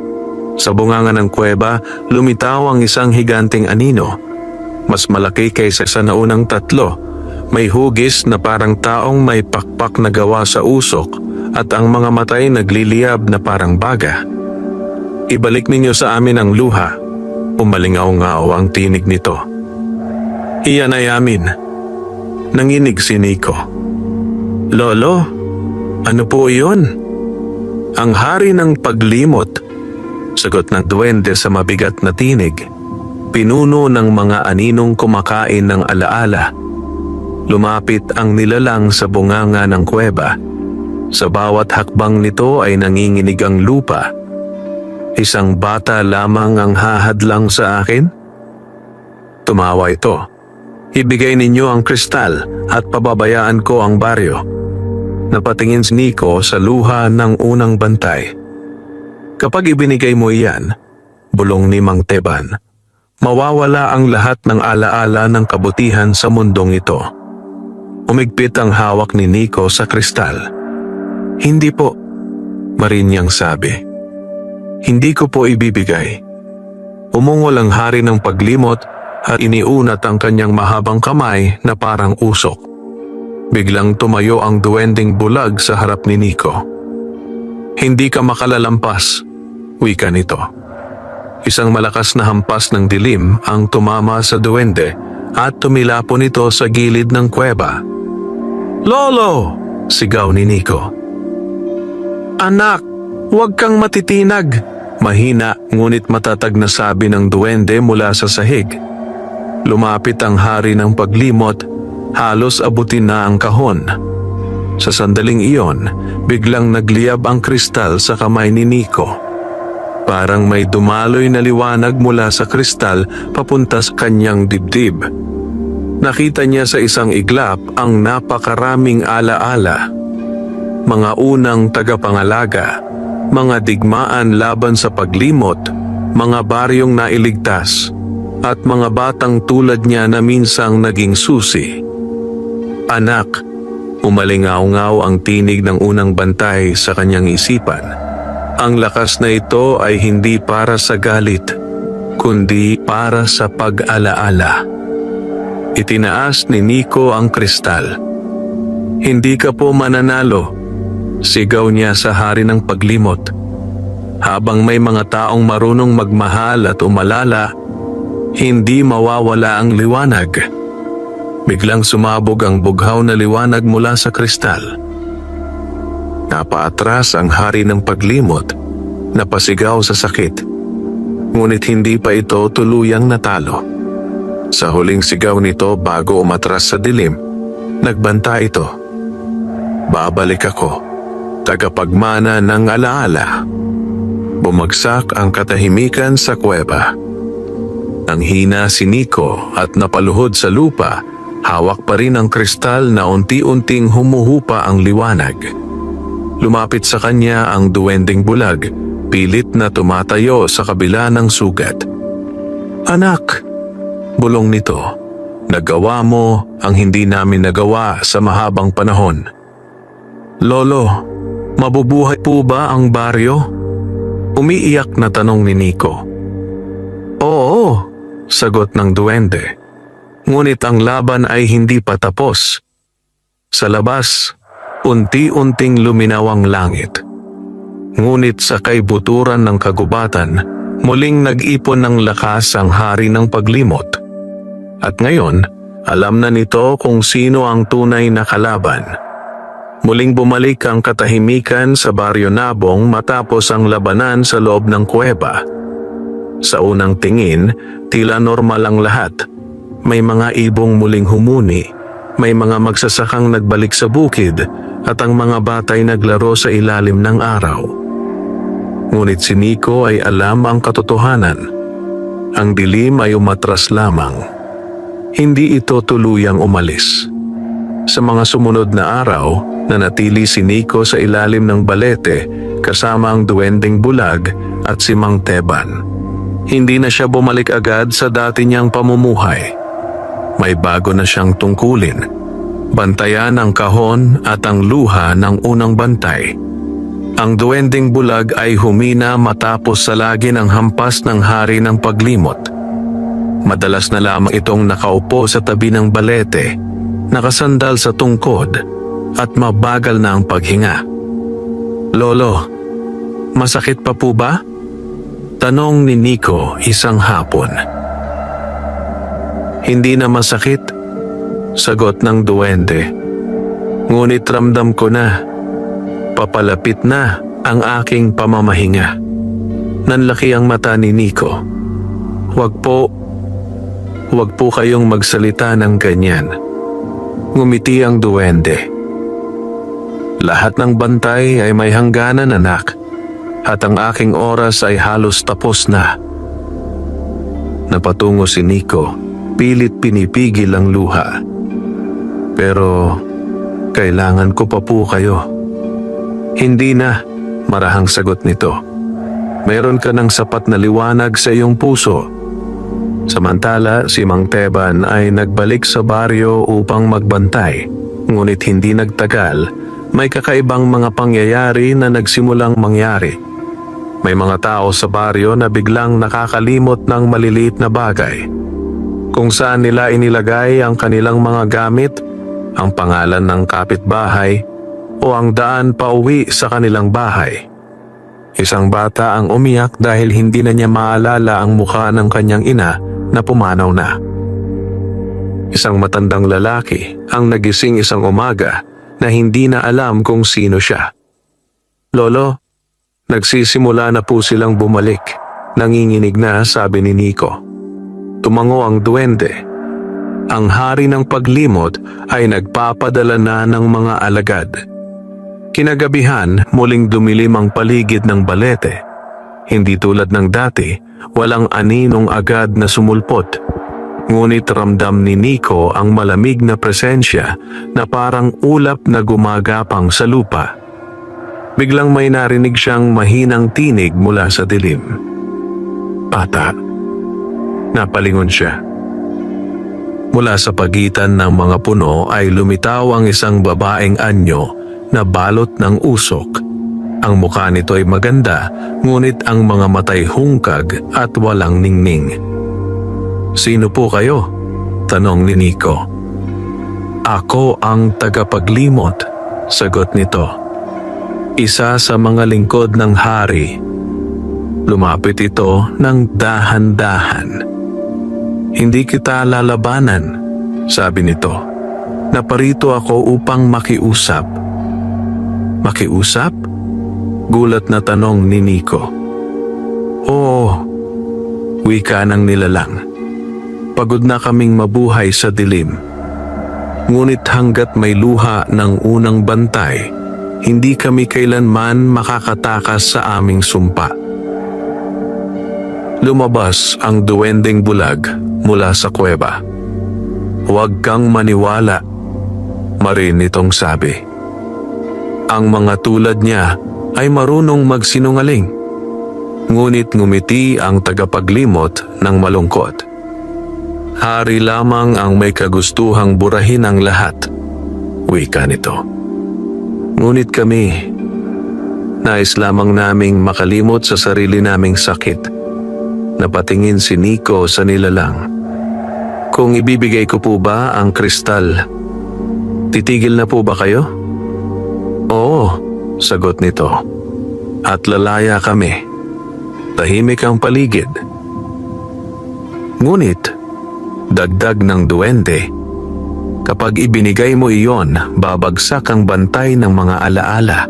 Sa bunganga ng kuweba, lumitaw ang isang higanting anino. Mas malaki kaysa sa naunang tatlo. May hugis na parang taong may pakpak na gawa sa usok at ang mga matay nagliliyab na parang baga. "Ibalik ninyo sa amin ang luha." Umalingaw-ngaw ang tinig nito. "Iyan ay amin." Nanginig si Nico. "Lolo, ano po iyon?" "Ang hari ng paglimot," sagot ng duwende sa mabigat na tinig. Pinuno ng mga aninong kumakain ng alaala. Lumapit ang nilalang sa bunganga ng kuweba. Sa bawat hakbang nito ay nanginginig ang lupa. "Isang bata lamang ang hahadlang sa akin?" Tumawa ito. "Ibigay ninyo ang kristal at pababayaan ko ang baryo." Napatingin si Nico sa luha ng unang bantay. "Kapag ibinigay mo iyan," bulong ni Mang Teban, "mawawala ang lahat ng alaala ng kabutihan sa mundong ito." Umigpit ang hawak ni Nico sa kristal. "Hindi po," marinyang sabi. "Hindi ko po ibibigay." Umungol ang hari ng paglimot at iniunat ang kanyang mahabang kamay na parang usok. Biglang tumayo ang duwending bulag sa harap ni Nico. "Hindi ka makalalampas," wika nito. Isang malakas na hampas ng dilim ang tumama sa duwende at tumilapon ito sa gilid ng kuweba. "Lolo!" sigaw ni Nico. "Anak, huwag kang matitinag," mahina ngunit matatag na sabi ng duwende mula sa sahig. Lumapit ang hari ng paglimot, halos abutin na ang kahon. Sa sandaling iyon, biglang nagliyab ang kristal sa kamay ni Nico. Parang may dumaloy na liwanag mula sa kristal papunta sa kanyang dibdib. Nakita niya sa isang iglap ang napakaraming alaala. Mga unang tagapangalaga, mga digmaan laban sa paglimot, mga baryong nailigtas, at mga batang tulad niya na minsang naging susi. "Anak," umalingaw-ngaw ang tinig ng unang bantay sa kanyang isipan. Ang lakas na ito ay hindi para sa galit, kundi para sa pag-alaala. Itinaas ni Nico ang kristal. "Hindi ka po mananalo," sigaw niya sa hari ng paglimot. "Habang may mga taong marunong magmahal at umalala, hindi mawawala ang liwanag." Biglang sumabog ang bughaw na liwanag mula sa kristal. Napaatras ang hari ng paglimot, napasigaw sa sakit. Ngunit hindi pa ito tuluyang natalo. Sa huling sigaw nito bago umatras sa dilim, nagbanta ito. "Babalik ako, tagapagmana ng alaala." Bumagsak ang katahimikan sa kuweba. Nanghina si Nico at napaluhod sa lupa, hawak pa rin ang kristal na unti-unting humuhupa ang liwanag. Lumapit sa kanya ang duwending bulag, pilit na tumatayo sa kabila ng sugat. "Anak," bulong nito, "nagawa mo ang hindi namin nagawa sa mahabang panahon." "Lolo, mabubuhay po ba ang baryo?" umiiyak na tanong ni Nico. "Oo," sagot ng duwende. Ngunit ang laban ay hindi pa tapos. Sa labas, unti-unting luminaw ang langit. Ngunit sa kaibuturan ng kagubatan, muling nag-ipon ng lakas ang hari ng paglimot. At ngayon, alam na nito kung sino ang tunay na kalaban. Muling bumalik ang katahimikan sa Baryo Nabong matapos ang labanan sa loob ng kuweba. Sa unang tingin, tila normal ang lahat. May mga ibong muling humuni, may mga magsasakang nagbalik sa bukid, at ang mga batay naglaro sa ilalim ng araw. Ngunit si Nico ay alam ang katotohanan. Ang dilim ay umatras lamang. Hindi ito tuluyang umalis. Sa mga sumunod na araw, nanatili si Nico sa ilalim ng balete kasama ang duwending bulag at si Mang Teban. Hindi na siya bumalik agad sa dati niyang pamumuhay. May bago na siyang tungkulin. Bantayan ang kahon at ang luha ng unang bantay. Ang duwending bulag ay humina matapos salagin ang hampas ng hari ng paglimot. Madalas na lamang itong nakaupo sa tabi ng balete, nakasandal sa tungkod, at mabagal na ang paghinga. "Lolo, masakit pa po ba?" tanong ni Nico isang hapon. "Hindi na masakit," sagot ng duwende. "Ngunit ramdam ko na, papalapit na ang aking pamamahinga." Nanlaki ang mata ni Nico. Huwag po kayong magsalita ng ganyan." Ngumiti ang duwende. "Lahat ng bantay ay may hangganan, anak, at ang aking oras ay halos tapos na." Napatungo si Nico, pilit pinipigil ang luha. "Pero kailangan ko pa po kayo." "Hindi na," marahang sagot nito. "Meron ka ng sapat na liwanag sa iyong puso." Samantala, si Mang Teban ay nagbalik sa baryo upang magbantay. Ngunit hindi nagtagal, may kakaibang mga pangyayari na nagsimulang mangyari. May mga tao sa baryo na biglang nakakalimot ng maliliit na bagay. Kung saan nila inilagay ang kanilang mga gamit, ang pangalan ng kapitbahay, o ang daan pauwi sa kanilang bahay. Isang bata ang umiyak dahil hindi na niya maalala ang mukha ng kanyang ina na pumanaw na. Isang matandang lalaki ang nagising isang umaga na hindi na alam kung sino siya. "Lolo, nagsisimula na po silang bumalik," nanginginig na sabi ni Nico. Tumango ang duwende. Ang hari ng paglimot ay nagpapadala na ng mga alagad. Kinagabihan, muling dumilim ang paligid ng balete. Hindi tulad ng dati, walang aninong agad na sumulpot. Ngunit ramdam ni Nico ang malamig na presensya na parang ulap na gumagapang sa lupa. Biglang may narinig siyang mahinang tinig mula sa dilim. "Bata." Napalingon siya. Mula sa pagitan ng mga puno ay lumitaw ang isang babaeng anyo na balot ng usok. Ang mukha nito ay maganda, ngunit ang mga matay hungkag at walang ningning. "Sino po kayo?" tanong ni Nico. "Ako ang tagapaglimot," sagot nito. "Isa sa mga lingkod ng hari." Lumapit ito ng dahan-dahan. "Hindi kita lalabanan," sabi nito. "Naparito ako upang makiusap." "Makiusap?" gulat na tanong ni Nico. "Oo," wika ng nilalang. "Pagod na kaming mabuhay sa dilim. Ngunit hanggat may luha ng unang bantay, hindi kami kailanman makakatakas sa aming sumpa." Lumabas ang duwendeng bulag mula sa kuweba. "Huwag kang maniwala," marin nitong sabi. "Ang mga tulad niya ay marunong magsinungaling." Ngunit ngumiti ang tagapaglimot ng malungkot. "Hari lamang ang may kagustuhang burahin ang lahat," wika nito. "Ngunit kami, nais lamang naming makalimot sa sarili naming sakit." Napatingin si Nico sa nilalang. "Kung ibibigay ko po ba ang kristal, titigil na po ba kayo?" "Oo," sagot nito. "At lalaya kami." Tahimik ang paligid. Ngunit, dagdag ng duwende, "Kapag ibinigay mo iyon, babagsak ang bantay ng mga alaala.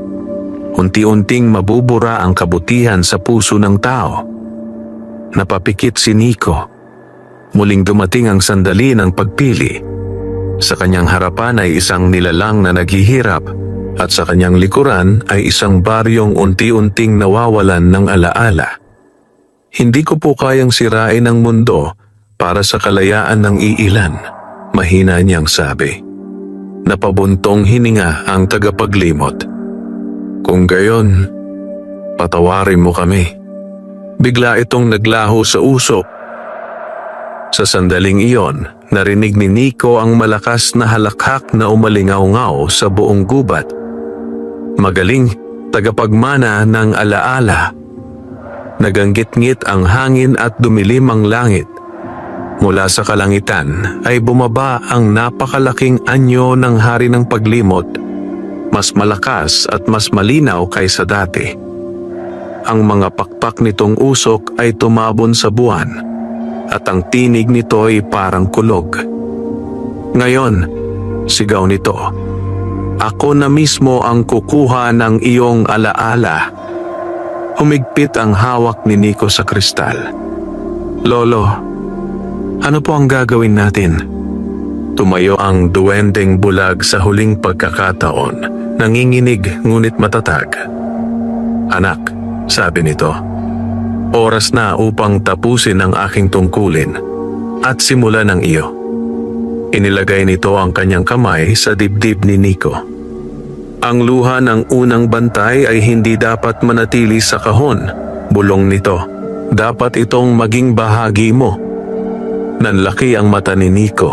Unti-unting mabubura ang kabutihan sa puso ng tao." Napapikit si Nico. Muling dumating ang sandali ng pagpili. Sa kanyang harapan ay isang nilalang na naghihirap at sa kanyang likuran ay isang baryong unti-unting nawawalan ng alaala. "Hindi ko po kayang sirain ang mundo para sa kalayaan ng iilan," mahina niyang sabi. Napabuntong hininga ang tagapaglimot. "Kung gayon, patawarin mo kami." Bigla itong naglaho sa usok. Sa sandaling iyon, narinig ni Nico ang malakas na halakhak na umalingaw-ngaw sa buong gubat. Magaling tagapagmana ng alaala. Naganggit-ngit ang hangin at dumilim ang langit. Mula sa kalangitan ay bumaba ang napakalaking anyo ng hari ng paglimot, mas malakas at mas malinaw kaysa dati. Ang mga pakpak nitong usok ay tumabon sa buwan at ang tinig nito ay parang kulog. "Ngayon," sigaw nito, "ako na mismo ang kukuha ng iyong alaala." Humigpit ang hawak ni Nico sa kristal. "Lolo, ano po ang gagawin natin?" Tumayo ang duwendeng bulag sa huling pagkakataon, nanginginig ngunit matatag. "Anak," sabi nito, "oras na upang tapusin ang aking tungkulin at simulan ang iyo." Inilagay nito ang kanyang kamay sa dibdib ni Nico. "Ang luha ng unang bantay ay hindi dapat manatili sa kahon," bulong nito. "Dapat itong maging bahagi mo." Nanlaki ang mata ni Nico.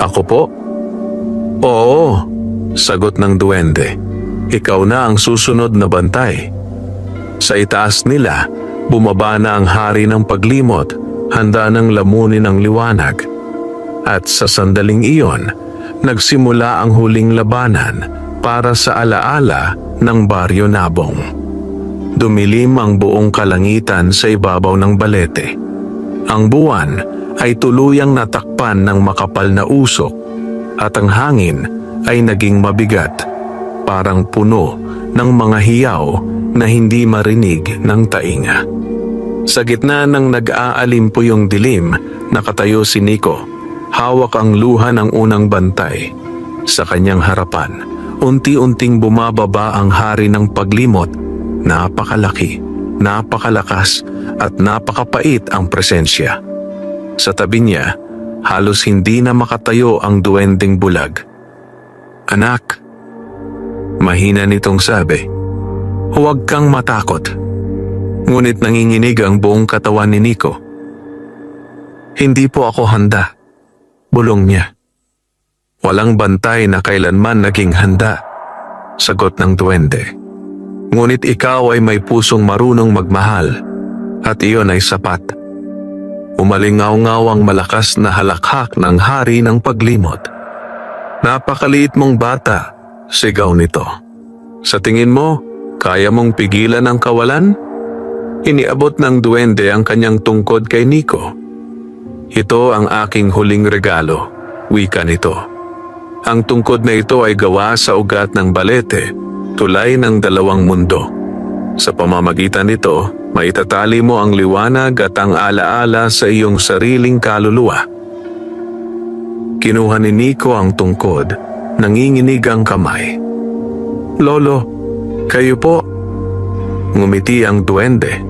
"Ako po?" "Oo," sagot ng duwende. "Ikaw na ang susunod na bantay." Sa itaas nila, bumaba na ang hari ng paglimot, handa ng lamunin ang liwanag. At sa sandaling iyon, nagsimula ang huling labanan para sa alaala ng Baryo Nabong. Dumilim ang buong kalangitan sa ibabaw ng balete. Ang buwan ay tuluyang natakpan ng makapal na usok at ang hangin ay naging mabigat, parang puno ng mga hiyaw na hindi marinig ng tainga. Sa gitna ng nag-aalimpoyong dilim, nakatayo si Nico. Hawak ang luha ng unang bantay. Sa kanyang harapan, unti-unting bumababa ang hari ng paglimot. Napakalaki, napakalakas at napakapait ang presensya. Sa tabi niya, halos hindi na makatayo ang duwending bulag. "Anak," mahina nitong sabi, "huwag kang matakot." Ngunit nanginginig ang buong katawan ni Nico. "Hindi po ako handa," bulong niya. "Walang bantay na kailanman naging handa," sagot ng duwende. "Ngunit ikaw ay may pusong marunong magmahal at iyon ay sapat." Umalingaw-ngaw ang malakas na halakhak ng hari ng paglimot. "Napakaliit mong bata," sigaw nito. "Sa tingin mo, kaya mong pigilan ang kawalan?" Iniabot ng duwende ang kanyang tungkod kay Nico. "Ito ang aking huling regalo," wika nito. Ang tungkod na ito ay gawa sa ugat ng balete, tulay ng dalawang mundo. Sa pamamagitan nito, maitatali mo ang liwanag at ang alaala sa iyong sariling kaluluwa. Kinuha ni Nico ang tungkod, nanginginig ang kamay. "Lolo, kayo po?" Ngumiti ang duwende.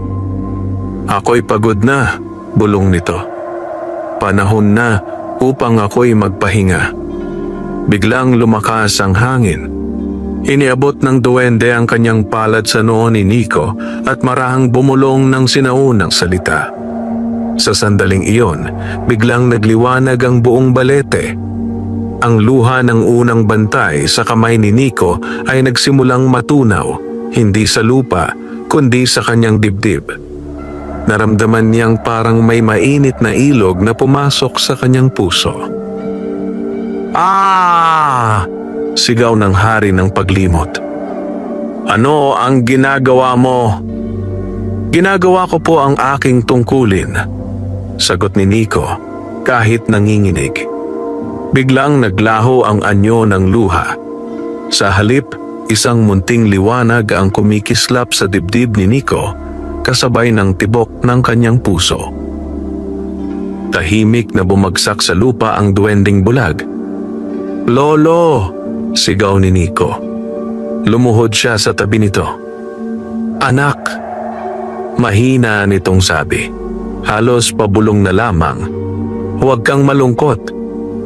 "Ako'y pagod na," bulong nito. "Panahon na upang ako'y magpahinga." Biglang lumakas ang hangin. Iniabot ng duwende ang kanyang palad sa noo ni Nico at marahang bumulong ng sinaunang salita. Sa sandaling iyon, biglang nagliwanag ang buong balete. Ang luha ng unang bantay sa kamay ni Nico ay nagsimulang matunaw, hindi sa lupa, kundi sa kanyang dibdib. Naramdaman niyang parang may mainit na ilog na pumasok sa kanyang puso. "Ah!" sigaw ng hari ng paglimot. "Ano ang ginagawa mo?" "Ginagawa ko po ang aking tungkulin," sagot ni Nico kahit nanginginig. Biglang naglaho ang anyo ng luha. Sa halip, isang munting liwanag ang kumikislap sa dibdib ni Nico kasabay ng tibok ng kanyang puso. Tahimik na bumagsak sa lupa ang duwending bulag. "Lolo!" sigaw ni Nico. Lumuhod siya sa tabi nito. "Anak!" mahina nitong sabi. Halos pabulong na lamang. "Huwag kang malungkot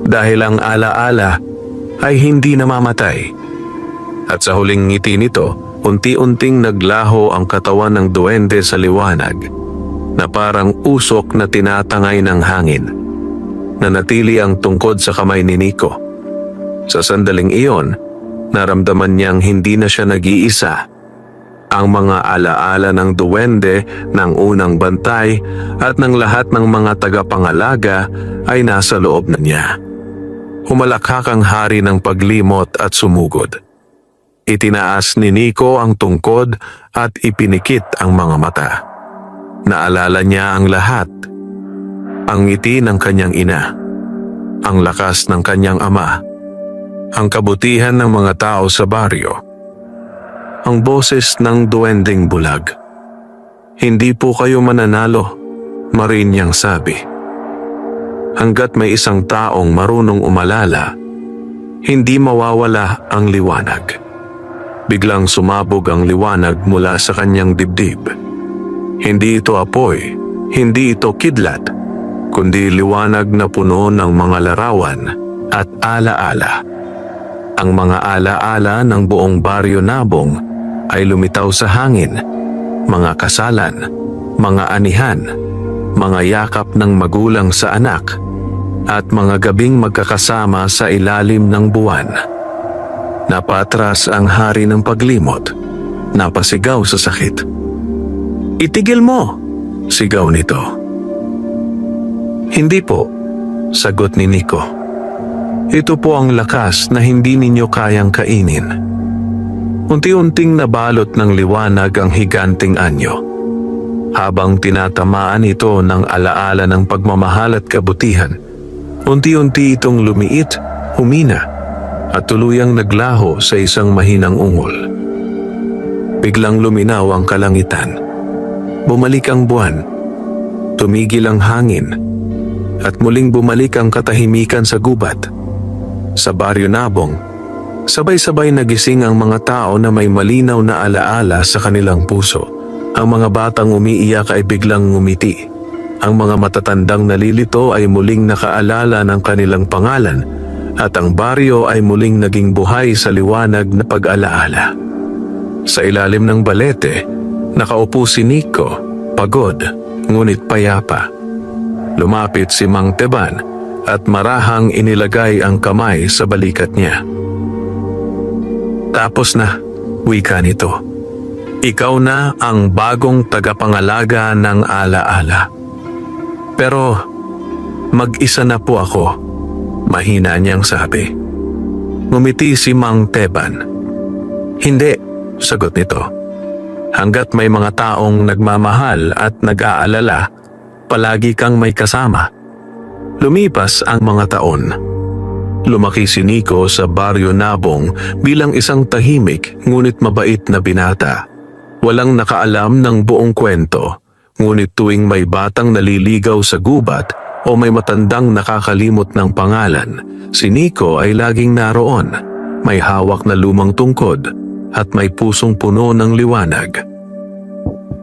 dahil ang alaala ay hindi namamatay." At sa huling ngiti nito, unti-unting naglaho ang katawan ng duwende sa liwanag na parang usok na tinatangay ng hangin. Nanatili ang tungkod sa kamay ni Nico. Sa sandaling iyon, naramdaman niyang hindi na siya nag-iisa. Ang mga alaala ng duwende, ng unang bantay at ng lahat ng mga tagapangalaga ay nasa loob na niya. Humalakhak ang hari ng paglimot at sumugod. Itinaas ni Nico ang tungkod at ipinikit ang mga mata. Naalala niya ang lahat. Ang ngiti ng kanyang ina, ang lakas ng kanyang ama, ang kabutihan ng mga tao sa baryo, ang boses ng duwending bulag. "Hindi po kayo mananalo," marin niyang sabi. "Hanggat may isang taong marunong umalala, hindi mawawala ang liwanag." Biglang sumabog ang liwanag mula sa kanyang dibdib. Hindi ito apoy, hindi ito kidlat, kundi liwanag na puno ng mga larawan at alaala. Ang mga alaala ng buong baryo Nabong ay lumitaw sa hangin, mga kasalan, mga anihan, mga yakap ng magulang sa anak, at mga gabing magkakasama sa ilalim ng buwan. Napatras ang hari ng paglimot, napasigaw sa sakit. "Itigil mo!" sigaw nito. "Hindi po," sagot ni Nico. "Ito po ang lakas na hindi ninyo kayang kainin." Unti-unting nabalot ng liwanag ang higanting anyo. Habang tinatamaan ito ng alaala ng pagmamahal at kabutihan, unti-unti itong lumiit, humina, at tuluyang naglaho sa isang mahinang ungol. Biglang luminaw ang kalangitan. Bumalik ang buwan. Tumigil ang hangin. At muling bumalik ang katahimikan sa gubat. Sa Baryo Nabong, sabay-sabay nagising ang mga tao na may malinaw na alaala sa kanilang puso. Ang mga batang umiiyak ay biglang ngumiti. Ang mga matatandang nalilito ay muling nakaalala ng kanilang pangalan at ang baryo ay muling naging buhay sa liwanag na pag-alaala. Sa ilalim ng balete, nakaupo si Nico, pagod, ngunit payapa. Lumapit si Mang Teban at marahang inilagay ang kamay sa balikat niya. Tapos na, wika nito. Ikaw na ang bagong tagapangalaga ng alaala. Pero mag-isa na po ako, mahina niyang sabi. Ngumiti si Mang Teban. Hindi, sagot nito. Hanggat may mga taong nagmamahal at nag-aalala, palagi kang may kasama. Lumipas ang mga taon. Lumaki si Nico sa Baryo Nabong bilang isang tahimik ngunit mabait na binata. Walang nakaalam ng buong kwento, ngunit tuwing may batang naliligaw sa gubat o may matandang nakakalimot ng pangalan, si Nico ay laging naroon, may hawak na lumang tungkod at may pusong puno ng liwanag.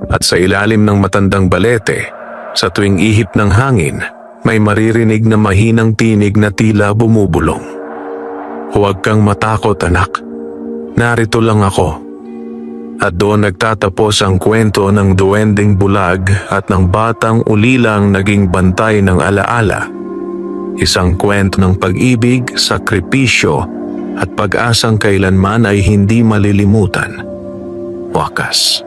At sa ilalim ng matandang balete, sa tuwing ihip ng hangin, may maririnig na mahinang tinig na tila bumubulong. Huwag kang matakot, anak. Narito lang ako. At doon nagtatapos ang kwento ng duwending bulag at ng batang ulilang naging bantay ng alaala. Isang kwento ng pag-ibig, sakripisyo at pag-asang kailanman ay hindi malilimutan. Wakas.